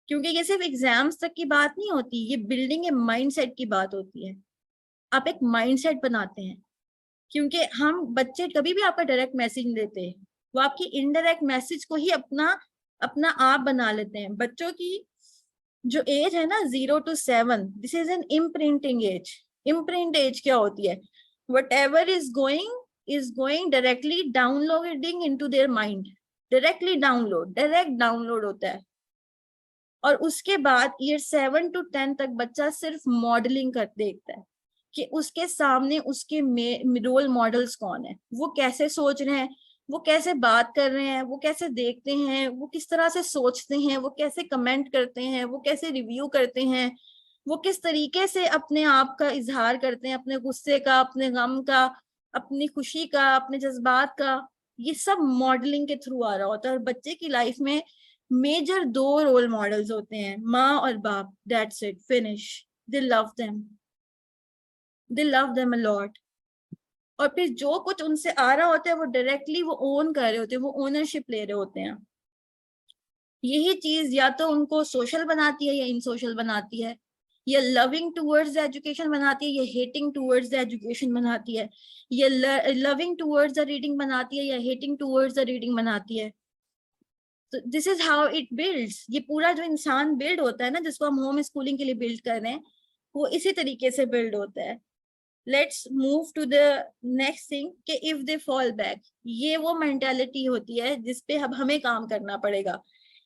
क्योंकि ये सिर्फ एग्जाम्स तक की बात नहीं होती, ये बिल्डिंग ए माइंडसेट की बात होती है. आप एक माइंडसेट बनाते हैं. क्योंकि हम बच्चे कभी भी आपका डायरेक्ट मैसेज नहीं देते, वो आपकी इनडायरेक्ट मैसेज को ही अपना अपना आप बना लेते हैं. बच्चों की जो एज है ना 0 to 7, this is an imprinting age. Imprint age क्या होती है? Whatever is going directly downloading into their mind. Directly direct download होता है. और उसके बाद ईयर 7 to 10 तक बच्चा सिर्फ मॉडलिंग कर देखता है कि उसके सामने उसके रोल मॉडल्स कौन है, वो कैसे सोच रहे हैं, वो कैसे बात कर रहे हैं, वो कैसे देखते हैं, वो किस तरह से सोचते हैं, वो कैसे कमेंट करते हैं, वो कैसे रिव्यू करते हैं, वो किस तरीके से अपने आप का इजहार करते हैं, अपने गुस्से का, अपने गम का, अपनी खुशी का, अपने जज्बात का. ये सब मॉडलिंग के थ्रू आ रहा होता है. और बच्चे की लाइफ में मेजर 2 रोल मॉडल्स होते हैं, माँ और बाप. That's it, finish. They love them, they love them a lot. और फिर जो कुछ उनसे आ रहा होता है वो डायरेक्टली वो ओन कर रहे होते हैं, वो ओनरशिप ले रहे होते हैं. यही चीज या तो उनको सोशल बनाती है या इनसोशल बनाती है, या लविंग टूवर्ड्स द एजुकेशन बनाती है या हेटिंग टूवर्ड्स द एजुकेशन बनाती है, या लविंग टूवर्ड्स द रीडिंग बनाती है या हेटिंग टूवर्ड्स द रीडिंग बनाती है. तो this is how it builds. ये पूरा जो इंसान बिल्ड होता है ना, जिसको हम होम स्कूलिंग के लिए बिल्ड कर रहे हैं, वो इसी तरीके से बिल्ड होता है. Let's move to the next thing कि इफ दे फॉल बैक. ये वो मेंटालिटी होती है जिसपे अब हमें काम करना पड़ेगा.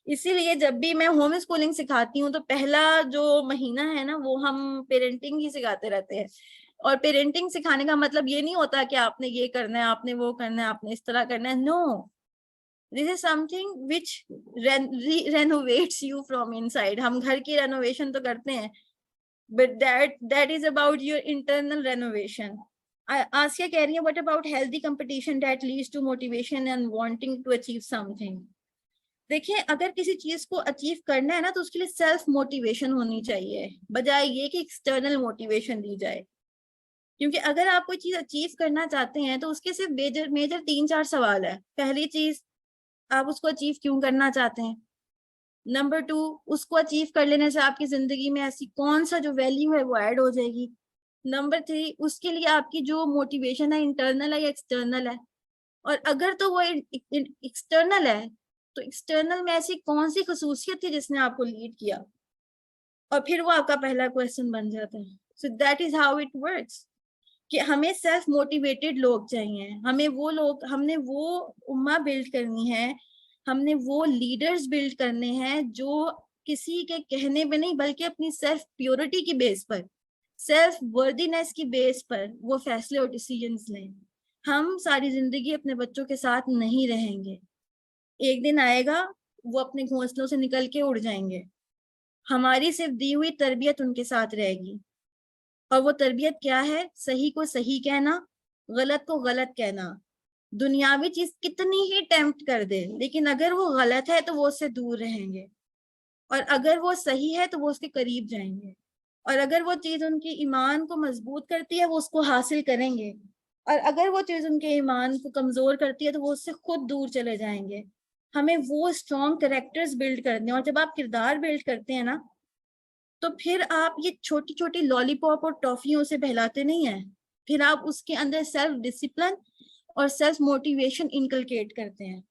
इसीलिए जब भी मैं होम स्कूलिंग सिखाती हूँ तो पहला जो महीना है ना वो हम पेरेंटिंग ही सिखाते रहते हैं. और पेरेंटिंग सिखाने का मतलब ये नहीं होता कि आपने ये करना है, आपने वो करना है, आपने इस तरह करना है. No, this is something which renovates you from inside. हम घर की रेनोवेशन तो करते हैं, but that is about your internal renovation. Asya कह रही है what about healthy competition that leads to motivation and wanting to achieve something. देखिए, अगर किसी चीज को अचीव करना है ना तो उसके लिए सेल्फ मोटिवेशन होनी चाहिए, बजाय ये कि एक्सटर्नल मोटिवेशन दी जाए. क्योंकि अगर आप कोई चीज अचीव करना चाहते हैं तो उसके सिर्फ मेजर मेजर 3-4 सवाल है. पहली चीज, आप उसको अचीव क्यों करना चाहते हैं. नंबर 2, उसको अचीव कर लेने से आपकी जिंदगी में ऐसी कौन सा जो वैल्यू है वो ऐड हो जाएगी. नंबर 3, उसके लिए आपकी जो मोटिवेशन है इंटरनल है या एक्सटर्नल है. और अगर तो वो एक्सटर्नल है तो एक्सटर्नल में ऐसी कौन सी खसूसियत थी जिसने आपको लीड किया, और फिर वो आपका पहला क्वेश्चन बन जाता है। So that is how it works, कि हमें सेल्फ मोटिवेटेड लोग चाहिए, हमें वो लोग, हमने वो उम्मा बिल्ड करनी है, हमने वो लीडर्स बिल्ड करने हैं जो किसी के कहने पे नहीं बल्कि अपनी सेल्फ प्योरिटी की बेस पर, सेल्फ वर्दीनेस की बेस पर वो फैसले और डिसीजंस लें। हम सारी जिंदगी अपने बच्चों के साथ नहीं रहेंगे, एक दिन आएगा वो अपने घोंसलों से निकल के उड़ जाएंगे, हमारी सिर्फ दी हुई तरबियत उनके साथ रहेगी। और वो तरबियत क्या है? सही को सही कहना, गलत को गलत कहना। दुनियावी चीज कितनी ही टेम्प्ट कर दे, लेकिन अगर वो गलत है तो वो उससे दूर रहेंगे, और अगर वो सही है तो वो उसके करीब जाएंगे, और अगर वो चीज उनकी ईमान को मजबूत करती है वो उसको हासिल करेंगे, और अगर वो चीज उनके ईमान को कमजोर करती है तो वो उससे खुद दूर चले जाएंगे। हमें वो स्ट्रॉन्ग कैरेक्टर्स बिल्ड करने, और जब आप किरदार बिल्ड करते हैं ना, तो फिर आप ये छोटी छोटी लॉलीपॉप और टॉफियों से बहलाते नहीं हैं, फिर आप उसके अंदर सेल्फ डिसिप्लिन और सेल्फ मोटिवेशन इनकलकेट करते हैं।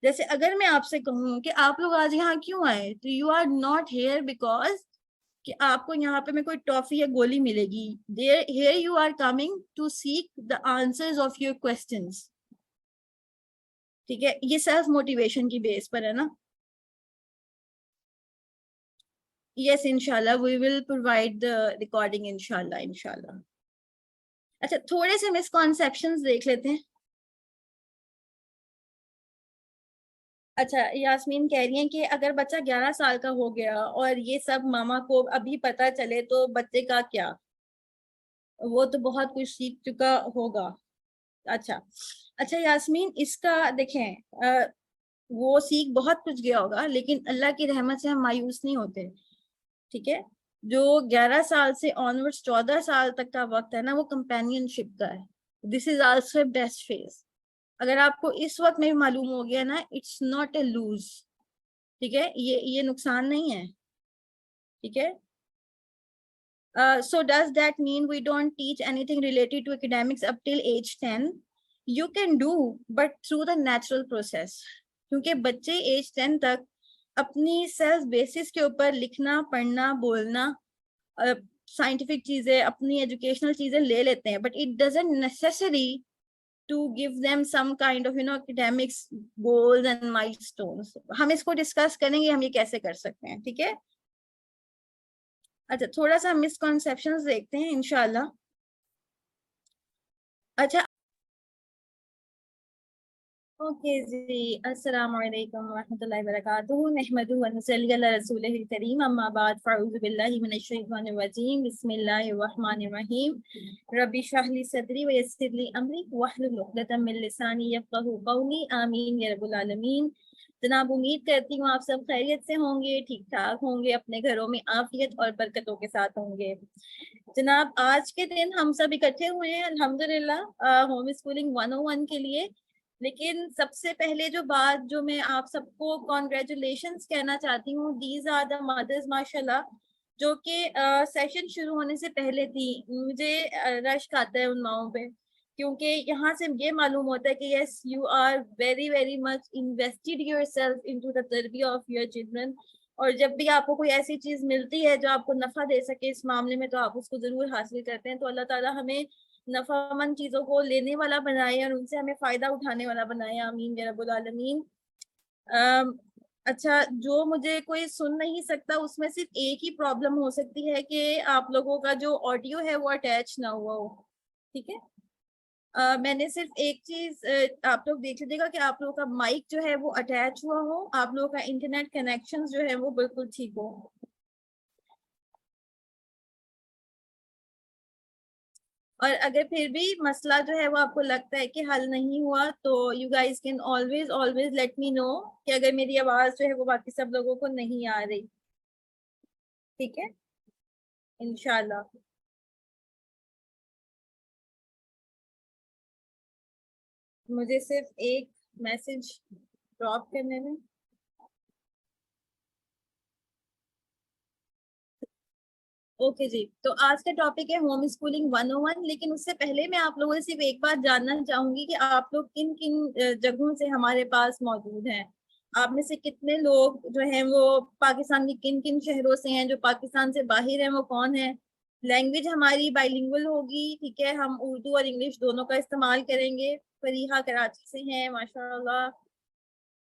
जैसे अगर मैं आपसे कहूँ कि आप लोग आज यहाँ क्यों आए, तो you are not here because कि आपको यहाँ पे में कोई टॉफी या गोली मिलेगी, there here you are coming to seek the answers of your questions. ठीक है, ये सेल्फ मोटिवेशन की बेस पर है ना। यस, इंशाल्लाह we will provide the recording, इंशाल्लाह इंशाल्लाह। अच्छा, थोड़े से मिसकॉन्सेप्शंस देख लेते हैं। अच्छा, यास्मीन कह रही है कि अगर बच्चा 11 साल का हो गया और ये सब मामा को अभी पता चले तो बच्चे का क्या? वो तो बहुत कुछ सीख चुका होगा। अच्छा, अच्छा यास्मीन, इसका देखें, वो सीख बहुत कुछ गया होगा, लेकिन अल्लाह की रहमत से हम मायूस नहीं होते। ठीक है, जो 11 साल से ऑनवर्ड्स 14 साल तक का वक्त है ना, वो कंपेनियनशिप का है। This is also best phase. अगर आपको इस वक्त में भी मालूम हो गया ना, इट्स नॉट ए लूज। ठीक है, ये नुकसान नहीं है। ठीक है, so does that mean we don't teach anything related to academics up till age 10? You can do, but through the natural process, क्योंकि बच्चे एज 10 तक अपनी सेल्फ बेसिस के ऊपर लिखना, पढ़ना, बोलना, साइंटिफिक चीजें, अपनी एजुकेशनल चीजें ले लेते हैं, but it doesn't necessary to give them some kind of academics goals and milestones. हम इसको डिस्कस करेंगे हम ये कैसे कर सकते हैं। ठीक है, अच्छा थोड़ा सा मिसकॉन्सेप्शंस देखते हैं इंशाल्लाह। अच्छा, ओके जी, अस्सलाम वालेकुम रहमतुल्लाहि व बरकातुहू, नहमदुहु व नसल्ली अला रसूलिहिल करीम, अम्मा बाद, फ़अऊज़ु बिल्लाहि मिनश शैतानिर रजीम, बिस्मिल्लाहिर रहमानिर रहीम, रब्बि इश्रह ली सदरी व यस्सिर ली अमरी वहलुल उक़दतम मिन लिसानी यफ़क़हू क़ौली, आमीन या रब्बल आलमीन। जनाब, उम्मीद करती हूँ आप सब खैरियत से होंगे, ठीक ठाक होंगे, अपने घरों में आफियत और बरकतों के साथ होंगे। जनाब, आज के दिन हम सब इकट्ठे हुए हैं अल्हम्दुलिल्लाह होम स्कूलिंग 101 के लिए। लेकिन सबसे पहले जो बात जो मैं आप सबको कॉन्ग्रेचुलेशंस कहना चाहती हूँ, दीज आर द मदर्स माशाल्लाह, जो कि सेशन शुरू होने से पहले थी। मुझे रश्क आता है उन माओं पे, क्योंकि यहाँ से ये मालूम होता है कि yes, you are very very much invested yourself into the तरबिया ऑफ योर चिल्ड्रन। और जब भी आपको कोई ऐसी चीज मिलती है जो आपको नफा दे सके इस मामले में, तो आप उसको जरूर हासिल करते हैं। तो अल्लाह ताला हमें नफामंद चीजों को लेने वाला बनाए और उनसे हमें फायदा उठाने वाला बनाए, आमीन या रब्बुल आलमीन। अच्छा, जो मुझे कोई सुन नहीं सकता उसमें सिर्फ एक ही प्रॉब्लम हो सकती है कि आप लोगों का जो ऑडियो है वो अटैच ना हुआ हो। ठीक है, मैंने सिर्फ एक चीज आप लोग देख लीजिएगा कि आप लोगों का माइक जो है वो अटैच हुआ हो, आप लोगों का इंटरनेट कनेक्शन जो है वो बिल्कुल ठीक हो। और अगर फिर भी मसला जो है वो आपको लगता है कि हल नहीं हुआ, तो you guys can always always let me know कि अगर मेरी आवाज जो है वो बाकी सब लोगों को नहीं आ रही। ठीक है, इंशाल्लाह। मुझे सिर्फ एक मैसेज ड्रॉप करने में। ओके जी, तो आज का टॉपिक है होम स्कूलिंग 101। लेकिन उससे पहले मैं आप लोगों से सिर्फ एक बात जानना चाहूंगी कि आप लोग किन किन जगहों से हमारे पास मौजूद हैं। आप में से कितने लोग जो हैं वो पाकिस्तान के किन किन शहरों से हैं, जो पाकिस्तान से बाहर हैं वो कौन है। लैंग्वेज हमारी बाइलिंगुअल होगी, ठीक है, हम उर्दू और इंग्लिश दोनों का इस्तेमाल करेंगे। फरीहा कराची से हैं माशाल्लाह,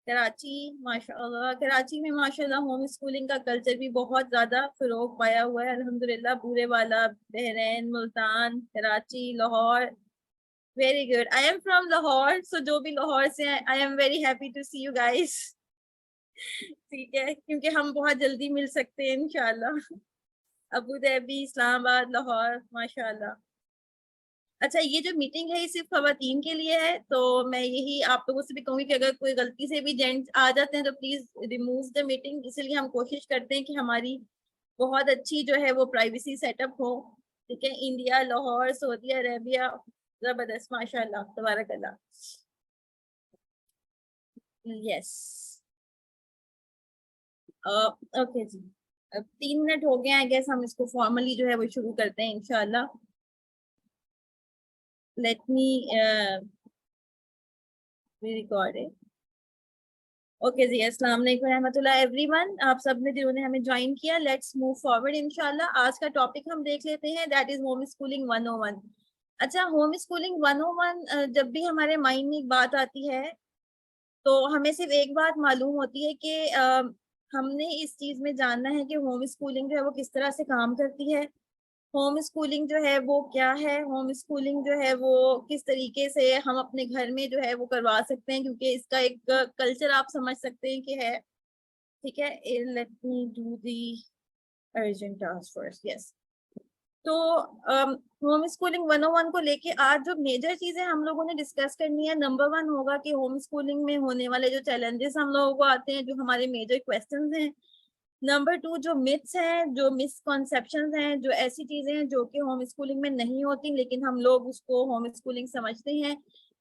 कराची माशाल्लाह, कराची में माशाल्लाह होम स्कूलिंग का कल्चर भी बहुत ज्यादा फिरोग पाया हुआ है अल्हम्दुलिल्लाह। Burewala, Bahrain, Multan, Karachi, Lahore. Very good, I am from Lahore, so जो भी लाहौर से हैं, I am very happy to see you guys. ठीक है, क्योंकि हम बहुत जल्दी मिल सकते हैं इंशाल्लाह। अबू धाबी, इस्लामाबाद, लाहौर, माशाल्लाह। अच्छा, ये जो मीटिंग है ये सिर्फ खवातीन के लिए है, तो मैं यही आप लोगों से भी कहूंगी कि अगर कोई गलती से भी जेंट्स आ जाते हैं तो प्लीज रिमूव द मीटिंग। इसलिए हम कोशिश करते हैं कि हमारी बहुत अच्छी जो है वो प्राइवेसी सेटअप हो। ठीक है, इंडिया, लाहौर, सऊदी अरेबिया, जबरदस्त माशाल्लाह, तबारकल्लाह। यस, ओके जी। अब 3 मिनट हो गए, आई गेस हम इसको फॉर्मली जो है वो शुरू करते हैं इंशाल्लाह। Let me record it. Okay जी, अस्सलाम वालेकुम रहमतुल्लाह एवरीवन, आप सब ने जिन्होंने हमें ज्वाइन किया, लेट्स मूव फॉरवर्ड इंशाल्लाह। आज का टॉपिक हम देख लेते हैं, दैट इज होम स्कूलिंग 101। अच्छा, होम स्कूलिंग 101, जब भी हमारे माइंड में एक बात आती है तो हमें सिर्फ एक बात मालूम होती है कि हमने इस चीज में जानना है कि होम स्कूलिंग जो है वो किस तरह से काम करती है। होम स्कूलिंग जो है वो क्या है, होम स्कूलिंग जो है वो किस तरीके से हम अपने घर में जो है वो करवा सकते हैं, क्योंकि इसका एक कल्चर आप समझ सकते हैं कि है। ठीक है, late me do the urgent task first. Yes, तो होम स्कूलिंग 101 को लेके आज जो मेजर चीजें हम लोगों ने डिस्कस करनी है, नंबर 1 होगा कि होम स्कूलिंग में होने वाले जो चैलेंजेस हम लोगों को आते हैं, जो हमारे मेजर क्वेश्चंस हैं। नंबर 2, जो मिथ्स हैं, जो मिसकॉन्सेप्शंस हैं, जो ऐसी चीजें हैं जो कि होम स्कूलिंग में नहीं होती लेकिन हम लोग उसको होम स्कूलिंग समझते हैं।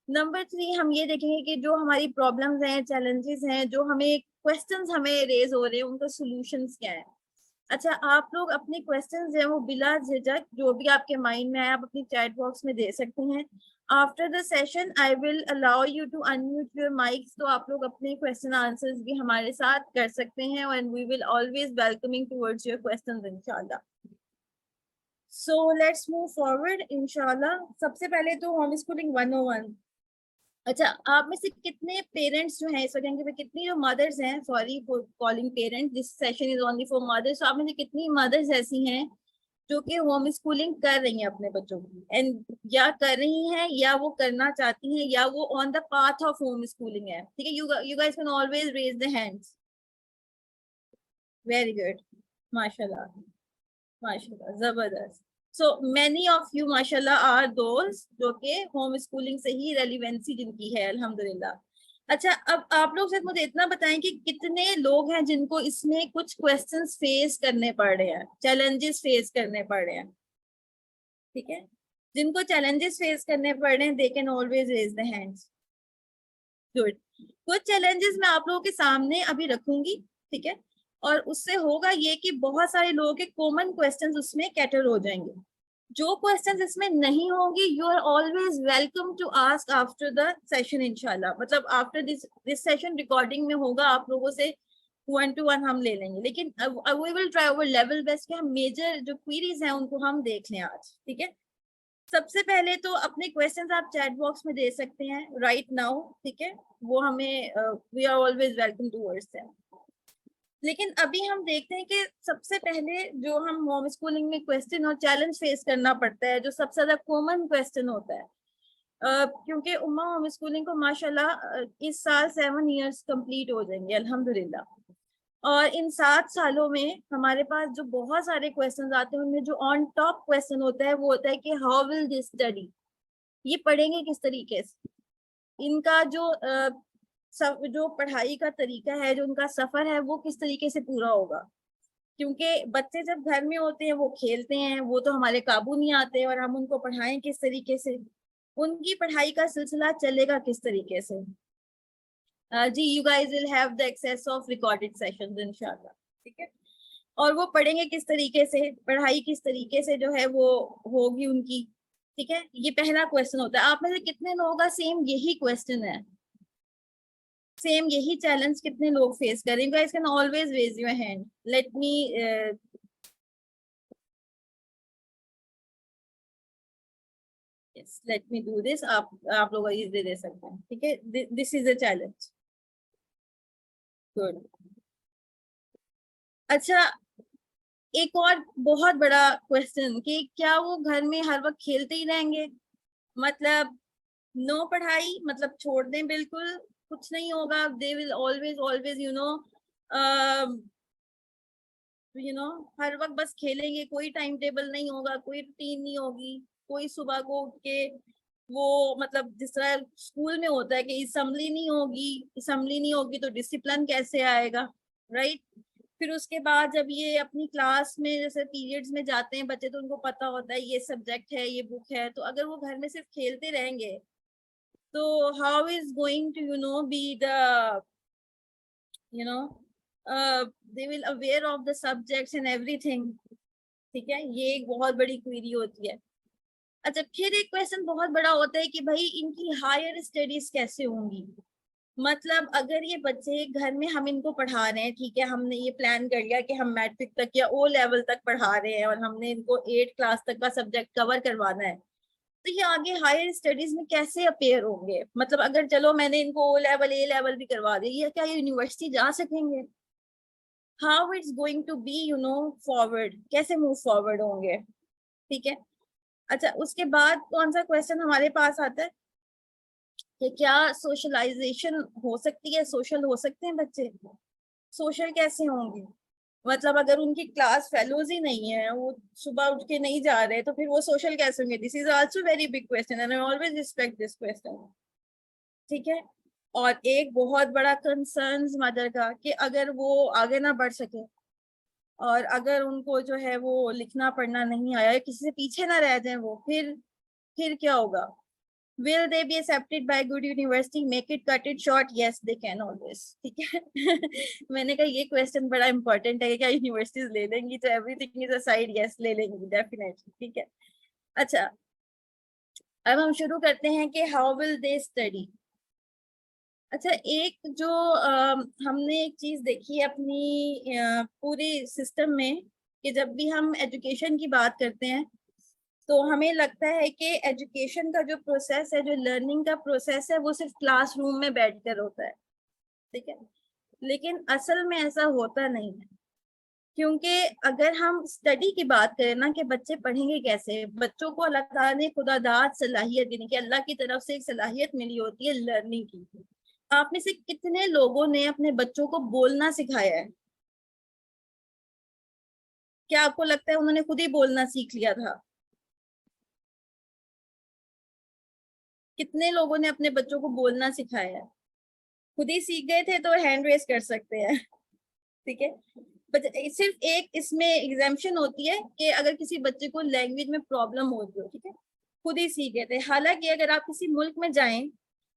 नंबर 3, हम ये देखेंगे कि जो हमारी प्रॉब्लम्स हैं, चैलेंजेस हैं, जो हमें क्वेश्चंस हमें रेज हो रहे हैं, उनका सॉल्यूशंस क्या है। अच्छा, आप लोग अपने क्वेश्चंस जो है वो बिला झिझक जो भी आपके माइंड में आए आप अपनी चैट बॉक्स में दे सकते हैं। After the session I will allow you to unmute your mics, तो आप लोग अपने क्वेश्चन आंसर्स भी हमारे साथ कर सकते हैं and we will always welcoming towards your questions इंशाल्लाह। सो लेट्स मूव फॉरवर्ड इंशाल्लाह। सबसे पहले तो होम स्कूलिंग 101। अच्छा, आप में से कितने पेरेंट्स जो हैं इस वक्त पे, कितनी जो मदर्स हैं, sorry for calling parents, this session is only for mothers, तो आप में से कितनी मदर्स ऐसी हैं जो कि होम स्कूलिंग कर रही हैं अपने बच्चों की, एंड या कर रही हैं या वो करना चाहती हैं या वो on the path of home schooling है। ठीक है, you guys can always raise the hands. Very good, माशाल्लाह, माशाल्लाह, जबरदस्त। सो मैनी ऑफ यू माशाल्लाह आर दोस्त जो कि होम स्कूलिंग से ही रेलिवेंसी जिनकी है अल्हम्दुलिल्लाह। अच्छा, अब आप लोग सिर्फ मुझे इतना बताएं कि कितने लोग हैं जिनको इसमें कुछ क्वेश्चंस फेस करने पड़ रहे हैं, चैलेंजेस फेस करने पड़ रहे हैं। ठीक है, जिनको चैलेंजेस फेस करने पड़ रहे हैं they can always raise the hands. Good. कुछ चैलेंजेस मैं आप लोगों के सामने अभी रखूंगी, ठीक है, और उससे होगा ये कि बहुत सारे लोगों के कॉमन क्वेश्चंस उसमें कैटर हो जाएंगे। जो क्वेश्चंस इसमें नहीं होंगे you are always welcome to ask after the session इंशाल्लाह। मतलब आफ्टर दिस सेशन रिकॉर्डिंग में होगा, आप लोगों से 1 to 1 हम ले लेंगे, लेकिन we will try our level best कि हम मेजर जो क्वेरीज हैं उनको हम देख लें आज। ठीक है, सबसे पहले तो अपने क्वेश्चंस आप चैट बॉक्स में दे सकते हैं राइट नाउ। ठीक है, वो हमें we are always welcome towards them. लेकिन अभी हम देखते हैं कि सबसे पहले जो हम होम स्कूलिंग में क्वेश्चन और चैलेंज फेस करना पड़ता है, जो सबसे ज्यादा कॉमन क्वेश्चन होता है, क्योंकि उम्मा होम स्कूलिंग को माशाल्लाह इस साल 7 इयर्स कंप्लीट हो जाएंगे अल्हम्दुलिल्लाह। और इन 7 सालों में हमारे पास जो बहुत सारे क्वेश्चन आते हैं, उनमें जो ऑन टॉप क्वेश्चन होता है वो होता है कि हाउ विल दिस स्टडी, ये पढ़ेंगे किस तरीके से। इनका जो पढ़ाई का तरीका है, जो उनका सफर है, वो किस तरीके से पूरा होगा। क्योंकि बच्चे जब घर में होते हैं वो खेलते हैं, वो तो हमारे काबू नहीं आते, और हम उनको पढ़ाएं किस तरीके से, उनकी पढ़ाई का सिलसिला चलेगा किस तरीके से। जी, you guys will have the access of recorded sessions इंशाल्लाह। ठीक है, और वो पढ़ेंगे किस तरीके से, पढ़ाई किस तरीके से जो है वो होगी उनकी। ठीक है, ये पहला क्वेश्चन होता है। आप में से कितने लोगों का सेम यही क्वेश्चन है? सेम यही चैलेंज कितने लोग फेस कर रहे हैं? Guys can always raise your hand, let me yes, let me do this. आप लोग ये दे सकते हैं, ठीक है? This is a challenge. Good. अच्छा, एक और बहुत बड़ा क्वेश्चन कि क्या वो घर में हर वक्त खेलते ही रहेंगे? मतलब नो पढ़ाई, मतलब छोड़ दें बिल्कुल, कुछ नहीं होगा, they will always always you know हर वक्त बस खेलेंगे, कोई टाइम टेबल नहीं होगा, कोई रूटीन नहीं होगी, कोई सुबह को उठ के वो मतलब जिस तरह स्कूल में होता है कि असेंबली नहीं होगी तो डिसिप्लिन कैसे आएगा, राइट? फिर उसके बाद जब ये अपनी क्लास में जैसे पीरियड्स में जाते हैं बच्चे, तो उनको पता होता है ये सब्जेक्ट है, ये बुक है, तो अगर वो घर में सिर्फ खेलते रहेंगे तो how is going to be the you know they will aware of the subjects and everything? ठीक है, ये एक बहुत बड़ी क्वेरी होती है। अच्छा, फिर एक क्वेश्चन बहुत बड़ा होता है कि भाई इनकी हायर स्टडीज कैसे होंगी? मतलब अगर ये बच्चे घर में हम इनको पढ़ा रहे हैं, ठीक है, हमने ये प्लान कर लिया कि हम मैट्रिक तक या ओ लेवल तक पढ़ा रहे हैं और हमने इनको 8 क्लास तक का सब्जेक्ट कवर करवाना है, तो ये आगे हायर स्टडीज में कैसे अपेयर होंगे? मतलब अगर चलो मैंने इनको ओ लेवल ए लेवल भी करवा दिया, क्या ये यूनिवर्सिटी जा सकेंगे? How it's going to be forward, कैसे मूव फॉरवर्ड होंगे? ठीक है। अच्छा, उसके बाद कौन सा क्वेश्चन हमारे पास आता है कि क्या सोशलाइजेशन हो सकती है, सोशल हो सकते हैं बच्चे? सोशल कैसे होंगे? मतलब अगर उनकी क्लास फेलोज ही नहीं है, वो सुबह उठ के नहीं जा रहे, तो फिर वो सोशल कैसे होंगे? This is also very big question and I always respect this question. ठीक है। और एक बहुत बड़ा कंसर्न मदर का कि अगर वो आगे ना बढ़ सके और अगर उनको जो है वो लिखना पढ़ना नहीं आया, किसी से पीछे ना रह जाए वो, फिर क्या होगा? Will they be accepted by good university? Make it, cut it short. Yes, they can always. ठीक है। मैंने कहा ये क्वेश्चन बड़ा इंपॉर्टेंट है कि क्या यूनिवर्सिटीज ले लेंगी? तो एवरीथिंग इज असाइड, यस ले लेंगी डेफिनेटली। ठीक है। अच्छा, अब हम शुरू करते हैं कि हाउ विल दे स्टडी। अच्छा, एक जो हमने एक चीज देखी है अपनी पूरी सिस्टम में कि जब भी हम एजुकेशन की बात करते हैं तो हमें लगता है कि एजुकेशन का जो प्रोसेस है, जो लर्निंग का प्रोसेस है, वो सिर्फ क्लासरूम में बैठकर होता है। ठीक है, लेकिन असल में ऐसा होता नहीं है। क्योंकि अगर हम स्टडी की बात करें ना कि बच्चे पढ़ेंगे कैसे, बच्चों को अल्लाह ताला ने खुदादाद सलाहियत दी कि अल्लाह की तरफ से एक सलाहियत मिली होती है लर्निंग की। आप में से कितने लोगों ने अपने बच्चों को बोलना सिखाया है? क्या आपको लगता है उन्होंने खुद ही बोलना सीख लिया था? कितने लोगों ने अपने बच्चों को बोलना सिखाया है? खुद ही सीख गए थे तो हैंड रेस कर सकते हैं। ठीक है। बट सिर्फ एक इसमें एग्जाम्पशन होती है कि अगर किसी बच्चे को लैंग्वेज में प्रॉब्लम होती हो, ठीक है, खुद ही सीख गए थे। हालांकि अगर आप किसी मुल्क में जाएं,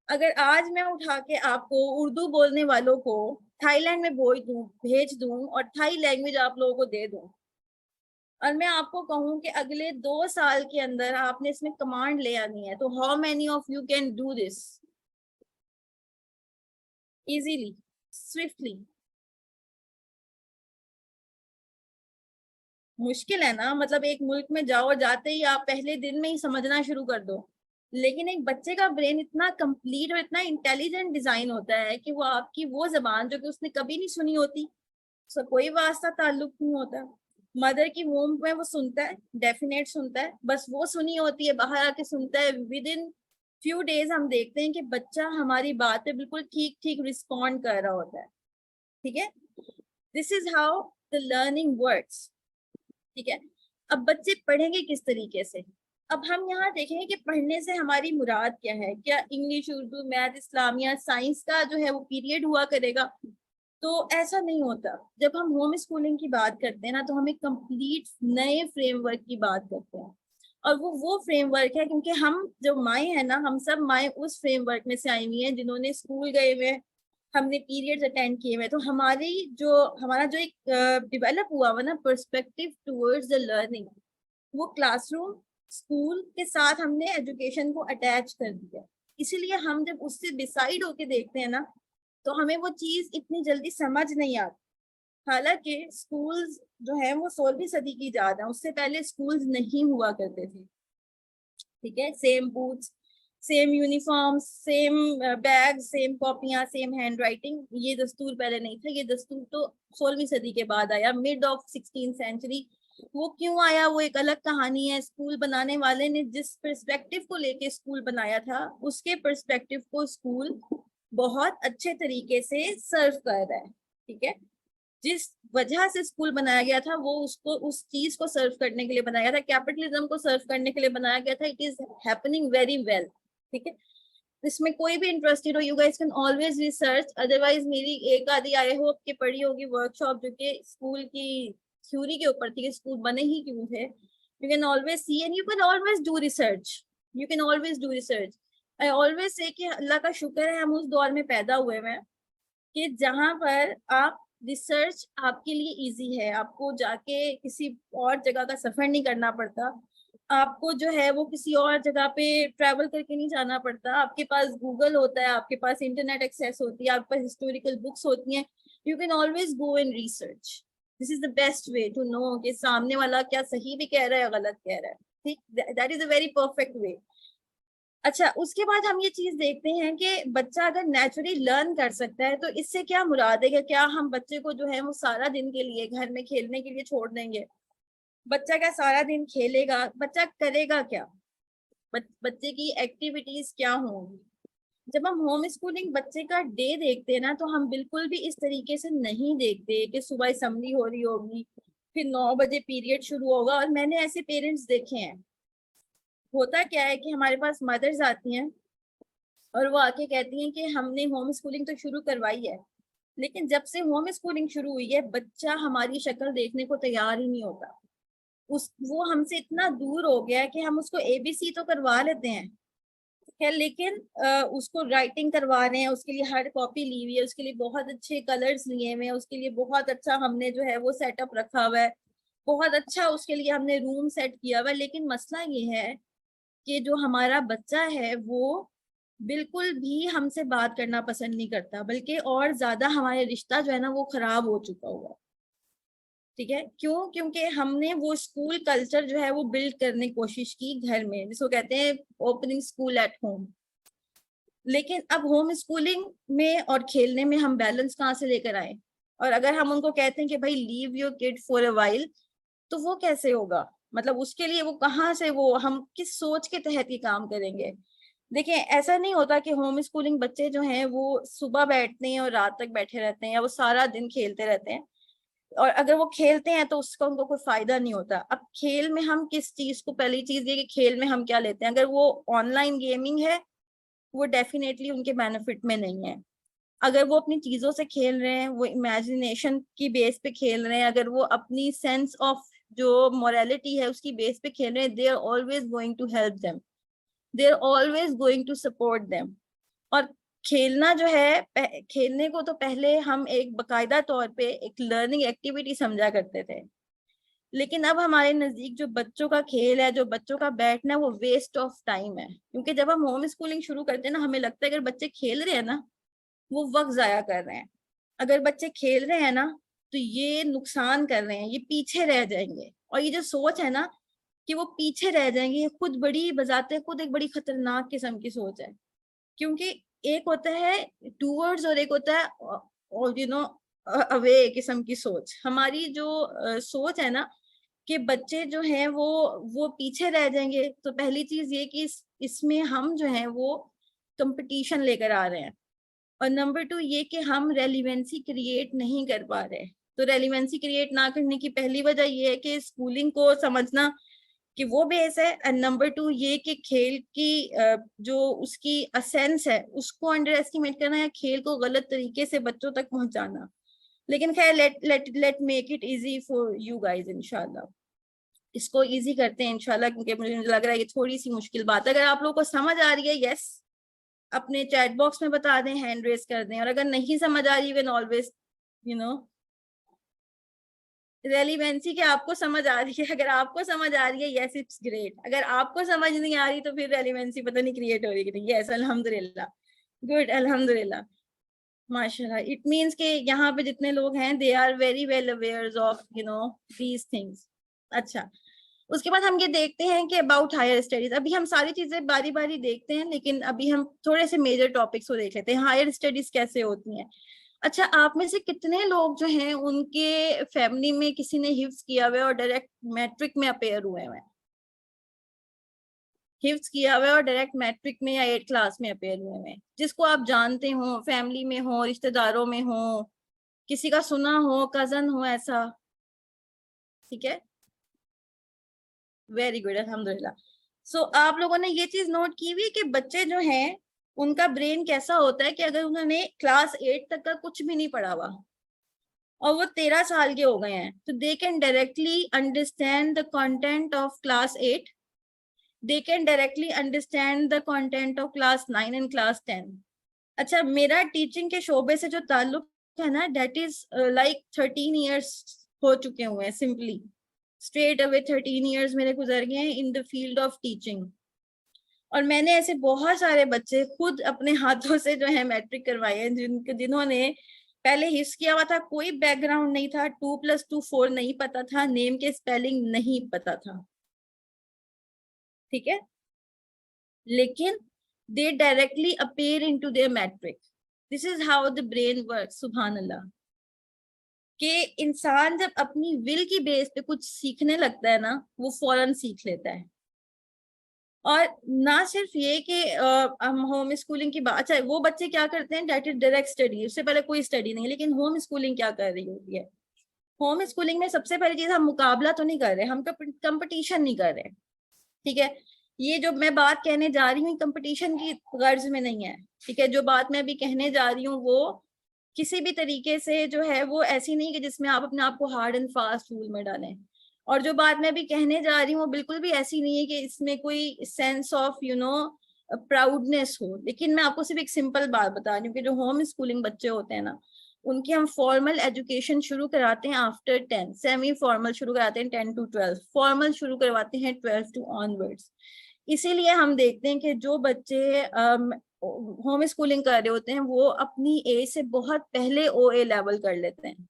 अगर आज मैं उठा के आपको उर्दू बोलने वालों को थाईलैंड में भेज दूं और थाई लैंग्वेज आप लोगों को दे दूं, और मैं आपको कहूं कि अगले 2 साल के अंदर आपने इसमें कमांड ले आनी है, तो how many of you can do this easily, swiftly? मुश्किल है ना। मतलब एक मुल्क में जाओ और जाते ही आप पहले दिन में ही समझना शुरू कर दो। लेकिन एक बच्चे का ब्रेन इतना कंप्लीट और इतना इंटेलिजेंट डिजाइन होता है कि वो आपकी वो जबान जो कि उसने कभी नहीं सुनी होती, उसका कोई वास्ता ताल्लुक नहीं होता, मदर की वोम में वो सुनता है, डेफिनेट सुनता है, बस वो सुनी होती है, बाहर आके सुनता है, विद इन फ्यू डेज हम देखते हैं कि बच्चा हमारी बात पे बिल्कुल ठीक ठीक रिस्पॉन्ड कर रहा होता है। ठीक है। This is how the learning works. ठीक है। अब बच्चे पढ़ेंगे किस तरीके से? अब हम यहाँ देखेंगे कि पढ़ने से हमारी मुराद क्या है। क्या English, Urdu, math, Islamia, science का जो है वो पीरियड हुआ करेगा? तो ऐसा नहीं होता। जब हम होम स्कूलिंग की बात करते हैं ना, तो हम एक कंप्लीट नए फ्रेमवर्क की बात करते हैं। और वो फ्रेमवर्क है क्योंकि हम जो माए हैं ना, हम सब माए उस फ्रेमवर्क में से आई हुई हैं जिन्होंने स्कूल गए हुए, हमने पीरियड्स अटेंड किए हुए। तो हमारा जो एक डेवलप हुआ हुआ ना पर्सपेक्टिव टुवर्ड्स द लर्निंग, वो क्लासरूम स्कूल के साथ हमने एजुकेशन को अटैच कर दिया। इसीलिए हम जब उससे डिसाइड होके देखते हैं ना, तो हमें वो चीज इतनी जल्दी समझ नहीं आती। हालांकि स्कूल्स जो है वो 16वीं सदी की इजाद है, उससे पहले स्कूल्स नहीं हुआ करते थे। ठीक है, same boots, same uniform, same bag, same कॉपियां, सेम हैंड राइटिंग, ये दस्तूर पहले नहीं था। ये दस्तूर तो 16वीं सदी के बाद आया, मिड ऑफ 16th सेंचुरी। वो क्यों आया वो एक अलग कहानी है। स्कूल बनाने वाले ने जिस पर्सपेक्टिव को लेके स्कूल बनाया था, उसके पर्सपेक्टिव को स्कूल बहुत अच्छे तरीके से सर्व कर रहा है। ठीक है, जिस वजह से स्कूल बनाया गया था वो उसको उस चीज को सर्व करने के लिए बनाया था, कैपिटलिज्म को सर्व करने के लिए बनाया गया था। It is happening very well. ठीक है, इसमें कोई भी इंटरेस्टेड हो, you guys can always research. Otherwise मेरी एक आधी आई होप कि पढ़ी होगी वर्कशॉप जो कि स्कूल की थ्योरी के ऊपर थी कि स्कूल बने ही क्यों थे। You can always see and you can always do research. You can always do research. I always say कि अल्लाह का शुक्र है हम उस दौर में पैदा हुए हैं कि जहां पर आप रिसर्च आपके लिए इजी है, आपको जाके किसी और जगह का सफर नहीं करना पड़ता, आपको जो है वो किसी और जगह पे ट्रैवल करके नहीं जाना पड़ता। आपके पास गूगल होता है, आपके पास इंटरनेट एक्सेस होती है, आपके पास हिस्टोरिकल बुक्स होती हैं। You can always go and research. This is the best way to know कि सामने वाला क्या सही भी कह रहा है या गलत कह रहा है। ठीक, that is a very perfect way. अच्छा, उसके बाद हम ये चीज देखते हैं कि बच्चा अगर नेचुरली लर्न कर सकता है तो इससे क्या मुराद है कि क्या हम बच्चे को जो है वो सारा दिन के लिए घर में खेलने के लिए छोड़ देंगे? बच्चा क्या सारा दिन खेलेगा? बच्चा करेगा क्या? बच्चे की एक्टिविटीज क्या होंगी? जब हम होम स्कूलिंग बच्चे का डे देखते हैं ना, तो हम बिल्कुल भी इस तरीके से नहीं देखते कि सुबह असेंबली हो रही होगी, फिर 9 बजे पीरियड शुरू होगा। और मैंने ऐसे पेरेंट्स देखे हैं। होता क्या है कि हमारे पास मदर्स आती हैं और वो आके कहती हैं कि हमने होम स्कूलिंग तो शुरू करवाई है, लेकिन जब से होम स्कूलिंग शुरू हुई है बच्चा हमारी शक्ल देखने को तैयार ही नहीं होता। उस वो हमसे इतना दूर हो गया है कि हम उसको एबीसी तो करवा लेते हैं, है, लेकिन उसको राइटिंग करवा रहे हैं, उसके लिए हार्ड कॉपी ली हुई है, उसके लिए बहुत अच्छे कलर्स लिए हुए हैं, उसके लिए बहुत अच्छा हमने जो है वो सेटअप रखा हुआ है, बहुत अच्छा उसके लिए हमने रूम सेट किया हुआ है। लेकिन मसला ये है कि जो हमारा बच्चा है वो बिल्कुल भी हमसे बात करना पसंद नहीं करता, बल्कि और ज्यादा हमारे रिश्ता जो है ना वो खराब हो चुका हुआ है। ठीक है, क्यों? क्योंकि हमने वो स्कूल कल्चर जो है वो बिल्ड करने की कोशिश की घर में, जिसको कहते हैं ओपनिंग स्कूल एट होम। लेकिन अब होम स्कूलिंग में और खेलने में हम बैलेंस कहाँ से लेकर आए? और अगर हम उनको कहते हैं कि भाई leave your kid for a while, तो वो कैसे होगा? मतलब उसके लिए वो कहाँ से, वो हम किस सोच के तहत ये काम करेंगे? देखिए, ऐसा नहीं होता कि होम स्कूलिंग बच्चे जो हैं वो सुबह बैठते हैं और रात तक बैठे रहते हैं या वो सारा दिन खेलते रहते हैं। और अगर वो खेलते हैं तो उसका उनको कोई फायदा नहीं होता। अब खेल में हम किस चीज को, पहली चीज ये कि खेल में हम क्या लेते हैं। अगर वो ऑनलाइन गेमिंग है, वो डेफिनेटली उनके बेनिफिट में नहीं है। अगर वो अपनी चीजों से खेल रहे हैं, वो इमेजिनेशन की बेस पे खेल रहे हैं, अगर वो अपनी सेंस ऑफ जो मोरालिटी है उसकी बेस पे खेल रहे हैं, they are always going to help them, they are always going to support them. और खेलना जो है, खेलने को तो पहले हम एक बकायदा तौर पे एक लर्निंग एक्टिविटी समझा करते थे, लेकिन अब हमारे नजदीक जो बच्चों का खेल है, जो बच्चों का बैठना है, वो वेस्ट ऑफ टाइम है। क्योंकि जब हम होम स्कूलिंग शुरू करते हैं ना, हमें लगता है अगर बच्चे खेल रहे हैं ना, वो वक्त जाया कर रहे हैं। अगर बच्चे खेल रहे हैं ना, तो ये नुकसान कर रहे हैं, ये पीछे रह जाएंगे। और ये जो सोच है ना कि वो पीछे रह जाएंगे, ये खुद बड़ी बजाते खुद एक बड़ी खतरनाक किस्म की सोच है। क्योंकि एक होता है टूवर्ड्स और एक होता है और अवे किस्म की सोच। हमारी जो सोच है ना कि बच्चे जो हैं वो पीछे रह जाएंगे, तो पहली चीज ये कि इसमें हम जो है वो कंपटीशन लेकर आ रहे हैं। और नंबर 2 ये कि हम रेलिवेंसी क्रिएट नहीं कर पा रहे। तो रेलिवेंसी क्रिएट ना करने की पहली वजह ये है कि स्कूलिंग को समझना कि वो बेस है, एंड नंबर 2 ये कि खेल की जो उसकी असेंस है उसको अंडर एस्टिमेट करना या खेल को गलत तरीके से बच्चों तक पहुंचाना। लेकिन खैर, let let let make it easy for you guys इंशाल्लाह। इसको इजी करते हैं इंशाल्लाह, क्योंकि मुझे लग रहा है कि थोड़ी सी मुश्किल बात है। अगर आप लोगों को समझ आ रही है, यस, अपने चैट बॉक्स में बता दें, हैंड रेस कर दें। और अगर नहीं समझ आ रही, you can always you no relevancy, के आपको समझ आ रही है। अगर आपको समझ आ रही है, यस इट्स ग्रेट। अगर आपको समझ नहीं आ रही तो फिर रेलिवेंसी पता नहीं क्रिएट हो रही है कि नहीं। यस, अल्हम्दुलिल्लाह, गुड, अल्हम्दुलिल्लाह। माशाल्लाह, इट मीन्स के यहाँ पे जितने लोग हैं they are very well aware of these things. अच्छा, उसके बाद हम ये देखते हैं कि अबाउट हायर स्टडीज, अभी हम सारी चीजें बारी बारी देखते हैं, लेकिन अभी हम थोड़े से मेजर टॉपिक्स को देख लेते हैं। हायर स्टडीज कैसे होती हैं? अच्छा, आप में से कितने लोग जो हैं उनके फैमिली में किसी ने हिफ्ज किया हुआ है और डायरेक्ट मैट्रिक में अपेयर हुए हैं? हिफ्ज किया हुआ है और डायरेक्ट मैट्रिक में या 8th क्लास में अपेयर हुए हैं, जिसको आप जानते हो, फैमिली में हो, रिश्तेदारों में हो, किसी का सुना हो, कजन हो ऐसा? ठीक है, वेरी गुड, अल्हम्दुलिल्लाह। सो आप लोगों ने ये चीज नोट की हुई कि बच्चे जो हैं उनका ब्रेन कैसा होता है कि अगर उन्होंने क्लास 8 तक का कुछ भी नहीं पढ़ा हुआ और वो 13 साल के हो गए हैं, तो they can directly understand the content of class 8, they can directly understand the content of class 9 and class 10। अच्छा, मेरा टीचिंग के शोबे से जो ताल्लुक है ना, दैट इज लाइक 13 ईयर्स हो चुके हुए हैं, सिंपली स्ट्रेट अवे 13 ईयर्स मेरे गुजर गए हैं in the field of teaching. और मैंने ऐसे बहुत सारे बच्चे खुद अपने हाथों से जो है मैट्रिक करवाए हैं, जिन्होंने पहले हिस्स किया हुआ था, कोई बैकग्राउंड नहीं था, 2+2 4 नहीं पता था, नेम के स्पेलिंग नहीं पता था, ठीक है, लेकिन they directly appear into their matrix. This is how the brain works, सुभान अल्लाह। कि इंसान जब अपनी विल की बेस पे कुछ सीखने लगता है ना, वो फौरन सीख लेता है। और ना सिर्फ ये कि हम होम स्कूलिंग की बात, अच्छा वो बच्चे क्या करते हैं, डेट इज डायरेक्ट स्टडी, उससे पहले कोई स्टडी नहीं, लेकिन होम स्कूलिंग क्या कर रही होती है? होम स्कूलिंग में सबसे पहली चीज, हम मुकाबला तो नहीं कर रहे, हम कंपटीशन नहीं कर रहे, ठीक है। ये जो मैं बात कहने जा रही हूँ कंपटीशन की गर्ज में नहीं है, ठीक है। जो बात मैं अभी कहने जा रही हूँ वो किसी भी तरीके से जो है वो ऐसी नहीं कि जिसमें आप अपने आप को हार्ड एंड फास्ट रूल में डालें। और जो बात मैं अभी कहने जा रही हूँ बिल्कुल भी ऐसी नहीं है कि इसमें कोई सेंस ऑफ प्राउडनेस हो, लेकिन मैं आपको सिर्फ एक सिंपल बात बता रही हूँ कि जो होम स्कूलिंग बच्चे होते हैं ना, उनकी हम फॉर्मल एजुकेशन शुरू कराते हैं आफ्टर 10, सेमी फॉर्मल शुरू कराते हैं 10 to 12, फॉर्मल शुरू करवाते हैं 12 to ऑनवर्ड्स। इसीलिए हम देखते हैं कि जो बच्चे होम स्कूलिंग कर रहे होते हैं वो अपनी एज से बहुत पहले OA लेवल कर लेते हैं।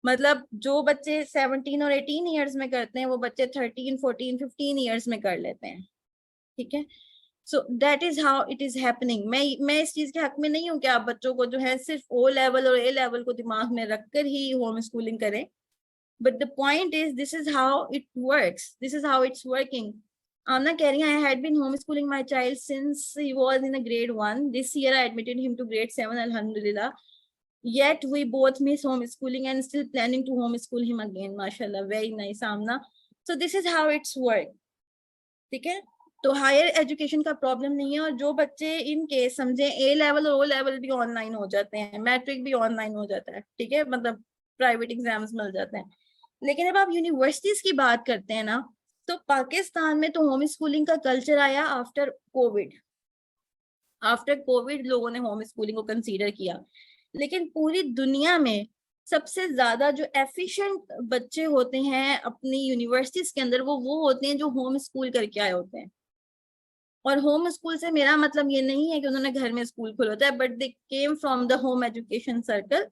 मतलब जो बच्चे 17 और 18 ईयर्स में करते हैं वो बच्चे 13, 14, 15 ईयर्स में कर लेते हैं, ठीक है। So that is how it is happening. मैं इस चीज के हक में नहीं हूँ कि आप बच्चों को जो है सिर्फ O लेवल और A लेवल को दिमाग में रखकर ही होम स्कूलिंग करें, but the point is this is how it works, this is how it's working. I'm not carrying. I had been homeschooling my child since he was in a grade 1. This year I admitted him to grade 7, alhamdulillah. Yet we both miss homeschooling and still planning to homeschool him again. MashaAllah, very nice, Amna. So this is how it's work. ठीक है, तो higher education का problem नहीं है। और जो बच्चे in case समझे A लेवल और O लेवल भी ऑनलाइन हो जाते हैं, मैट्रिक भी ऑनलाइन हो जाता है, ठीक है, मतलब प्राइवेट एग्जाम्स मिल जाते हैं, लेकिन जब आप यूनिवर्सिटीज की बात करते हैं ना, तो पाकिस्तान में तो होम स्कूलिंग का कल्चर आया आफ्टर कोविड। आफ्टर कोविड लोगों ने होम स्कूलिंग को कंसीडर किया, लेकिन पूरी दुनिया में सबसे ज्यादा जो एफिशिएंट बच्चे होते हैं अपनी यूनिवर्सिटीज के अंदर वो होते हैं जो होम स्कूल करके आए होते हैं। और होम स्कूल से मेरा मतलब ये नहीं है कि उन्होंने घर में स्कूल खोला होता है, but they came from the home education circle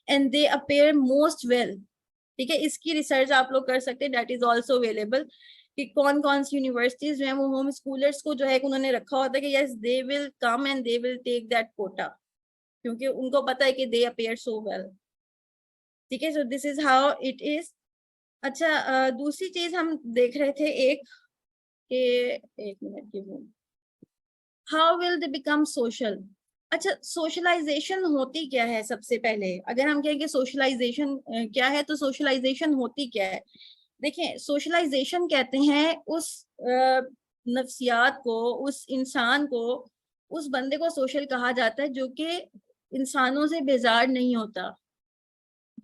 and they appear most well, ठीक है। इसकी रिसर्च आप लोग कर सकते हैं, दैट इज ऑल्सो अवेलेबल, कि कौन कौन सी यूनिवर्सिटीज जो है वो होम स्कूलर्स को जो है उन्होंने रखा होता है कि yes they will come and they will take that quota, क्योंकि उनको पता है कि दे अपेयर सो वेल, ठीक है। So this is how it is. अच्छा, दूसरी चीज हम देख रहे थे एक मिनट की, how will they become social. अच्छा, सोशलाइजेशन होती क्या है? सबसे पहले अगर हम कहें कि सोशलाइजेशन क्या है, तो सोशलाइजेशन होती क्या है? देखिए, सोशलाइजेशन कहते हैं उस नफ्सियात को, उस इंसान को, उस बंदे को सोशल कहा जाता है जो कि इंसानों से बेजार नहीं होता,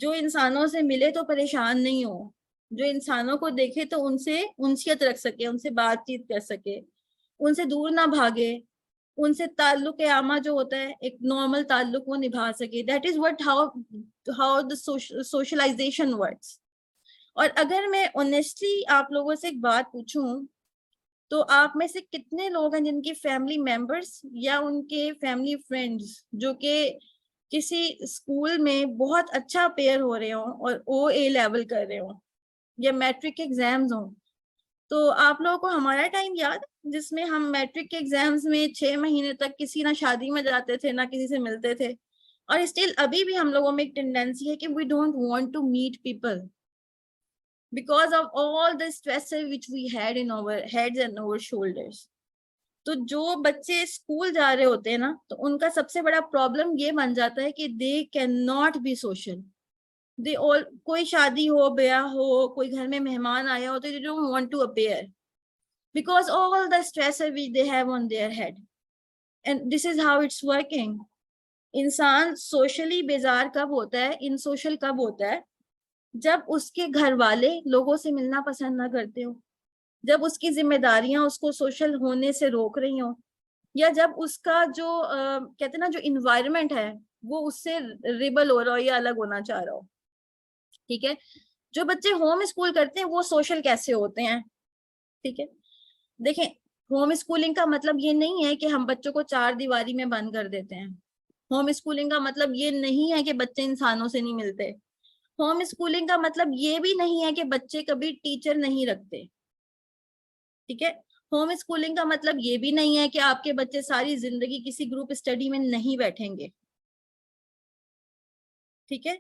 जो इंसानों से मिले तो परेशान नहीं हो, जो इंसानों को देखे तो उनसे उनसियत रख सके, उनसे बातचीत कर सके, उनसे दूर ना भागे, उनसे ताल्लुक आमा जो होता है एक नॉर्मल ताल्लुक वो निभा सके। That is what how the socialization works. और अगर मैं ऑनेस्टली आप लोगों से एक बात पूछूं, तो आप में से कितने लोग हैं जिनकी फैमिली मेंबर्स या उनके फैमिली फ्रेंड्स जो कि किसी स्कूल में बहुत अच्छा पेयर हो रहे हो और OA लेवल कर रहे हो या मैट्रिक एग्जाम्स हो, तो आप लोगों को हमारा टाइम याद है जिसमें हम मैट्रिक के एग्जाम्स में 6 महीने तक किसी ना शादी में जाते थे ना किसी से मिलते थे, और स्टिल अभी भी हम लोगों में एक टेंडेंसी है कि we don't want to meet people because of all the stress which we had in our heads and our shoulders. तो जो बच्चे स्कूल जा रहे होते हैं ना, तो उनका सबसे बड़ा प्रॉब्लम ये बन जाता है कि they can not be social. They all, कोई शादी हो ब्याह हो, कोई घर में मेहमान आया हो, तो they don't want to appear because all the stress which they have on their head, and this is how it's working। इंसान सोशली बेजार कब होता है, इन सोशल कब होता है, जब उसके घर वाले लोगों से मिलना पसंद ना करते हो, जब उसकी जिम्मेदारियां उसको सोशल होने से रोक रही हो, या जब उसका जो कहते हैं ना जो इन्वायरमेंट है वो उससे रिबल हो रहा हो या अलग होना चाह रहा हो। ठीक है, जो बच्चे होम स्कूल करते हैं वो सोशल कैसे होते हैं? ठीक है, देखें, होम स्कूलिंग का मतलब ये नहीं है कि हम बच्चों को 4 दीवारी में बंद कर देते हैं। होम स्कूलिंग का मतलब ये नहीं है कि बच्चे इंसानों से नहीं मिलते। होम स्कूलिंग का मतलब ये भी नहीं है कि बच्चे कभी टीचर नहीं रखते। ठीक है, होम स्कूलिंग का मतलब ये भी नहीं है कि आपके बच्चे सारी जिंदगी किसी ग्रुप स्टडी में नहीं बैठेंगे। ठीक है,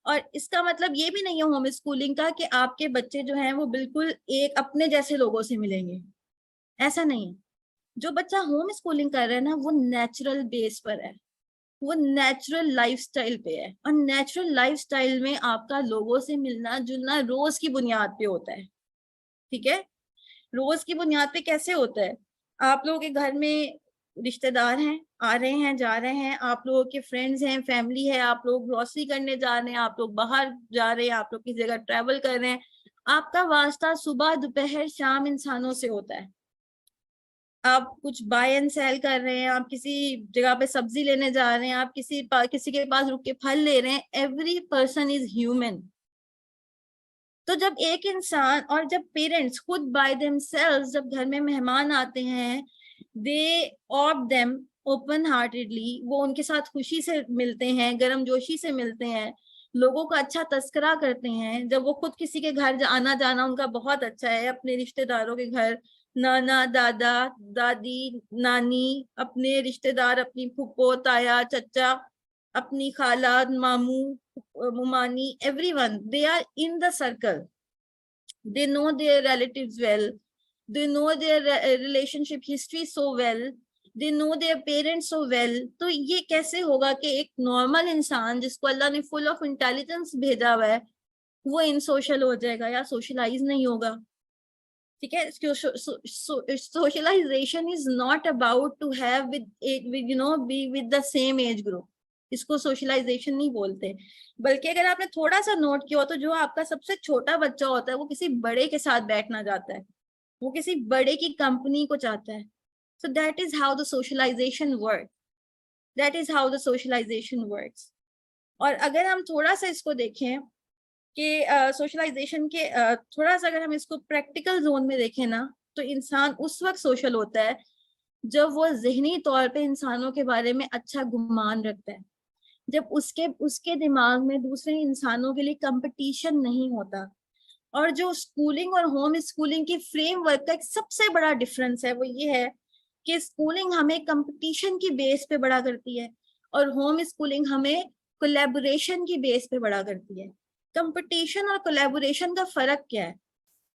और इसका मतलब ये भी नहीं है होम स्कूलिंग का कि आपके बच्चे जो हैं वो बिल्कुल एक अपने जैसे लोगों से मिलेंगे, ऐसा नहीं है। जो बच्चा होम स्कूलिंग कर रहा है ना, वो नेचुरल बेस पर है, वो नेचुरल लाइफस्टाइल पे है, और नेचुरल लाइफस्टाइल में आपका लोगों से मिलना जुलना रोज की बुनियाद पे होता है। ठीक है, रोज की बुनियाद पे कैसे होता है? आप लोगों के घर में रिश्तेदार हैं, आ रहे हैं जा रहे हैं, आप लोगों के फ्रेंड्स हैं, फैमिली है, आप लोग ग्रोसरी करने जा रहे हैं, आप लोग बाहर जा रहे हैं, आप लोग किसी जगह ट्रेवल कर रहे हैं, आपका वास्ता सुबह दोपहर शाम इंसानों से होता है। आप कुछ बाय एंड सेल कर रहे हैं, आप किसी जगह पे सब्जी लेने जा रहे हैं, आप किसी के पास रुक के फल ले रहे हैं, एवरी पर्सन इज ह्यूमन। तो जब एक इंसान और जब पेरेंट्स खुद बाय देमसेल्व्स जब घर में मेहमान आते हैं, दे ऑफ देम ओपन हार्टेडली, वो उनके साथ खुशी से मिलते हैं, गर्मजोशी से मिलते हैं, लोगों का अच्छा तस्करा करते हैं। जब वो खुद किसी के घर आना जाना उनका बहुत अच्छा है, अपने रिश्तेदारों के घर, नाना दादा दादी नानी, अपने रिश्तेदार, अपनी फूफो ताया चचा, अपनी खाला मामू मुमानी, everyone they are in the circle, they know their relatives well, they know their relationship history so well, they know their parents so well। तो ये कैसे होगा कि एक नॉर्मल इंसान जिसको अल्लाह ने फुल ऑफ इंटेलिजेंस भेजा हुआ है वो इन सोशल हो जाएगा या सोशलाइज नहीं होगा? ठीक है, socialization is not about to have with you know be with the same age group, इसको सोशलाइजेशन नहीं बोलते। बल्कि अगर आपने थोड़ा सा नोट किया हो तो जो आपका सबसे छोटा बच्चा होता है वो किसी बड़े के साथ बैठना चाहता है, वो किसी बड़े की कंपनी को चाहता है। So that is how the socialization work, that is how the socialization works. और अगर हम थोड़ा सा इसको देखें कि सोशलाइजेशन के थोड़ा सा अगर हम इसको प्रैक्टिकल जोन में देखें ना, तो इंसान उस वक्त सोशल होता है जब वो जहनी तौर पे इंसानों के बारे में अच्छा गुमान रखता है, जब उसके उसके दिमाग में दूसरे इंसानों के लिए कंपटीशन नहीं होता। और जो स्कूलिंग और होम स्कूलिंग की फ्रेमवर्क का एक सबसे बड़ा डिफरेंस है वो ये है कि स्कूलिंग हमें कंपटीशन की बेस पे बड़ा करती है और होम स्कूलिंग हमें कोलैबोरेशन की बेस पे बड़ा करती है। कंपटीशन और कोलैबोरेशन का फर्क क्या है?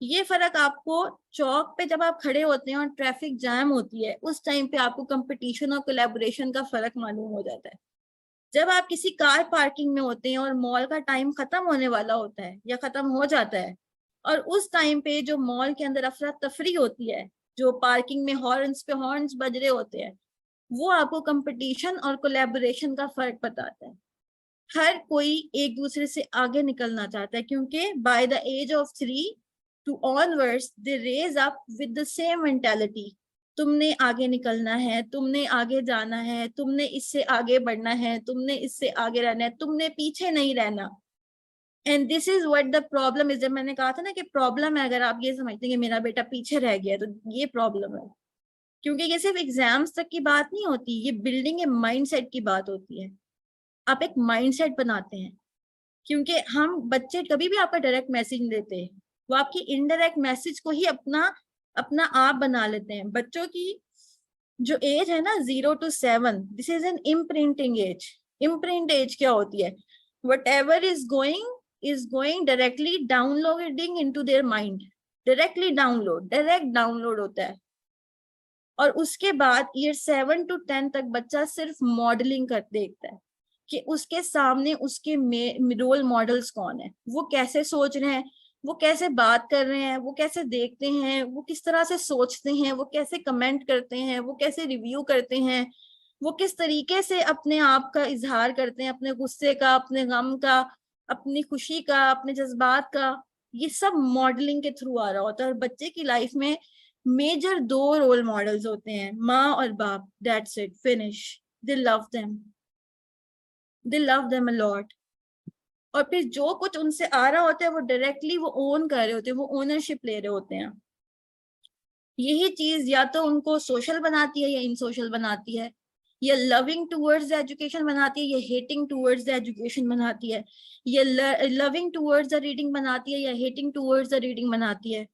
ये फर्क आपको चौक पे जब आप खड़े होते हैं और ट्रैफिक जैम होती है उस टाइम पे आपको कंपटीशन और कोलैबोरेशन का फर्क मालूम हो जाता है। जब आप किसी कार पार्किंग में होते हैं और मॉल का टाइम खत्म होने वाला होता है या खत्म हो जाता है, और उस टाइम पे जो मॉल के अंदर अफरा तफरी होती है, जो पार्किंग में हॉर्न्स पे हॉर्न्स बज रहे होते हैं, वो आपको कंपटीशन और कोलैबोरेशन का फर्क बताता है। हर कोई एक दूसरे से आगे निकलना चाहता है क्योंकि by the age of 3 to onwards they raise up with the same mentality। तुमने आगे निकलना है, तुमने आगे जाना है, तुमने इससे आगे बढ़ना है, तुमने इससे आगे रहना है, तुमने पीछे नहीं रहना। And this is what the problem is. जब मैंने कहा था ना कि प्रॉब्लम है अगर आप ये समझते हैं कि मेरा बेटा पीछे रह गया, तो ये प्रॉब्लम है। क्योंकि ये सिर्फ एग्जाम्स तक की बात नहीं होती, ये बिल्डिंग ए माइंडसेट की बात होती है। आप एक माइंडसेट बनाते हैं, क्योंकि हम बच्चे कभी भी आपका डायरेक्ट मैसेज नहीं देते, वो आपकी इनडायरेक्ट मैसेज को ही अपना अपना आप बना लेते हैं। बच्चों की जो एज है ना 0 to 7, this is an imprinting age. Imprint age क्या होती है? whatever is going directly downloading into their mind, direct download होता है। और उसके बाद ईयर 7 to 10 तक बच्चा सिर्फ मॉडलिंग कर देखता है कि उसके सामने उसके रोल मॉडल्स कौन है, वो कैसे सोच रहे हैं, वो कैसे बात कर रहे हैं, वो कैसे देखते हैं, वो किस तरह से सोचते हैं, वो कैसे कमेंट करते हैं, वो कैसे रिव्यू करते हैं, वो किस तरीके से अपने आप का इजहार करते हैं, अपने गुस्से का, अपने गम का, अपनी खुशी का, अपने जज्बात का। ये सब मॉडलिंग के थ्रू आ रहा होता है। और बच्चे की लाइफ में मेजर 2 रोल मॉडल्स होते हैं, माँ और बाप, that's it, finish. They love them a lot. और फिर जो कुछ उनसे आ रहा होता है वो डायरेक्टली वो ओन कर रहे होते हैं, वो ओनरशिप ले रहे होते हैं। यही चीज या तो उनको सोशल बनाती है या इनसोशल बनाती है, या लविंग टूवर्ड्स एजुकेशन बनाती है या हेटिंग टूवर्ड्स द एजुकेशन बनाती है, या लविंग टूवर्ड्स द रीडिंग बनाती है या हेटिंग टूवर्ड्स द रीडिंग बनाती है।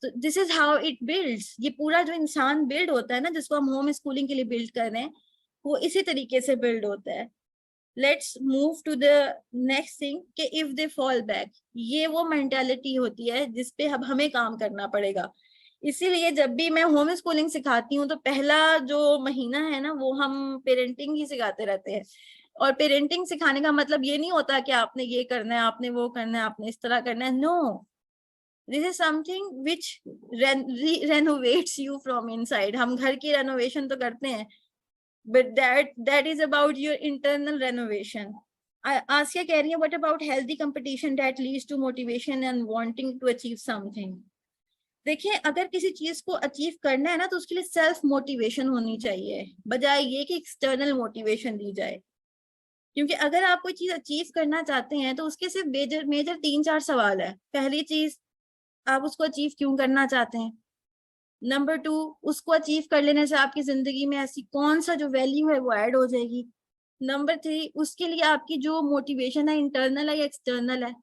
तो this is how it builds. ये पूरा जो इंसान बिल्ड होता है ना, जिसको हम होम स्कूलिंग के लिए बिल्ड कर रहे हैं, वो इसी तरीके से बिल्ड होता है। Let's move to the next thing कि इफ दे फॉल बैक, ये वो मेंटालिटी होती है जिसपे अब हमें काम करना पड़ेगा। इसीलिए जब भी मैं होम स्कूलिंग सिखाती हूँ तो पहला जो महीना है ना, वो हम पेरेंटिंग ही सिखाते रहते हैं। और पेरेंटिंग सिखाने का मतलब ये नहीं होता कि आपने ये करना है, आपने वो करना है, आपने इस तरह करना है। No, this is something which renovates you from inside. हम घर की रेनोवेशन तो करते हैं, but that is about your internal renovation. Asya कह रही है, what about healthy competition that leads to motivation and wanting to achieve something? देखिए, अगर किसी चीज को अचीव करना है ना, तो उसके लिए सेल्फ मोटिवेशन होनी चाहिए, बजाय ये कि एक्सटर्नल मोटिवेशन दी जाए। क्योंकि अगर आप कोई चीज अचीव करना चाहते हैं तो उसके सिर्फ मेजर 3-4 सवाल है। पहली चीज, आप उसको अचीव क्यों करना चाहते हैं। नंबर 2, उसको अचीव कर लेने से आपकी जिंदगी में ऐसी कौन सा जो वैल्यू है वो ऐड हो जाएगी। नंबर 3, उसके लिए आपकी जो मोटिवेशन है इंटरनल है या एक्सटर्नल है।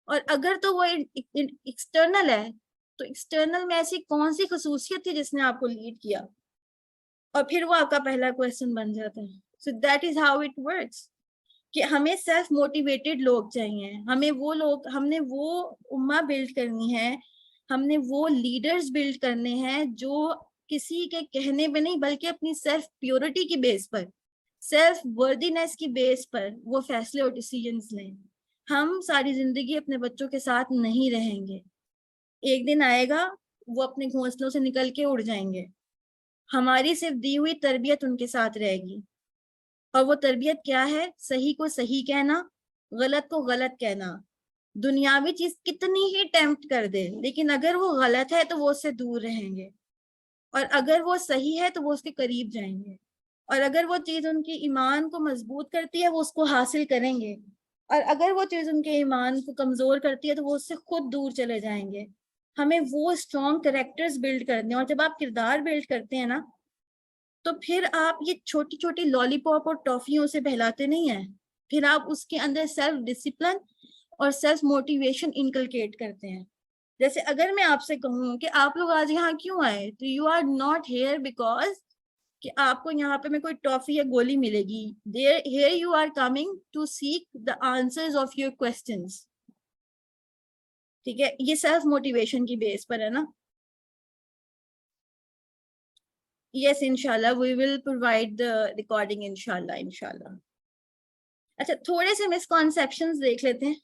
और अगर तो वो एक्सटर्नल है, तो एक्सटर्नल में ऐसी कौन सी खसूसियत थी जिसने आपको लीड किया। और फिर वो आपका पहला क्वेश्चन बन जाता है। So that is how it works कि हमें सेल्फ मोटिवेटेड लोग चाहिए। हमें वो लोग, हमने वो उम्मा बिल्ड करनी है, हमने वो लीडर्स बिल्ड करने हैं जो किसी के कहने पे नहीं, बल्कि अपनी सेल्फ प्योरिटी की बेस पर, सेल्फ वर्दीनेस की बेस पर वो फैसले और डिसीजंस लें। हम सारी जिंदगी अपने बच्चों के साथ नहीं रहेंगे। एक दिन आएगा वो अपने घोंसलों से निकल के उड़ जाएंगे। हमारी सिर्फ दी हुई तरबियत उनके साथ रहेगी। और वो तरबियत क्या है? सही को सही कहना, गलत को गलत कहना। दुनियावी चीज कितनी ही टेम्प्ट कर दे, लेकिन अगर वो गलत है तो वो उससे दूर रहेंगे, और अगर वो सही है तो वो उसके करीब जाएंगे। और अगर वो चीज उनकी ईमान को मजबूत करती है, वो उसको हासिल करेंगे। और अगर वो चीज उनके ईमान को कमजोर करती है तो वो उससे खुद दूर चले जाएंगे। हमें वो स्ट्रॉन्ग कैरेक्टर्स बिल्ड करने, और जब आप किरदार बिल्ड करते हैं ना, तो फिर आप ये छोटी छोटी लॉलीपॉप और टॉफियों से बहलाते नहीं है, फिर आप उसके अंदर सेल्फ डिसिप्लिन और सेल्फ मोटिवेशन इनकलकेट करते हैं। जैसे अगर मैं आपसे कहूँ कि आप लोग आज यहाँ क्यों आए, तो you are not here because कि आपको यहाँ पे में कोई टॉफी या गोली मिलेगी। There here you are coming to seek the answers of your questions. ठीक है, ये सेल्फ मोटिवेशन की बेस पर है ना। yes, inshallah we will provide the recording, inshallah। अच्छा, थोड़े से मिसकॉन्सेप्शंस देख लेते हैं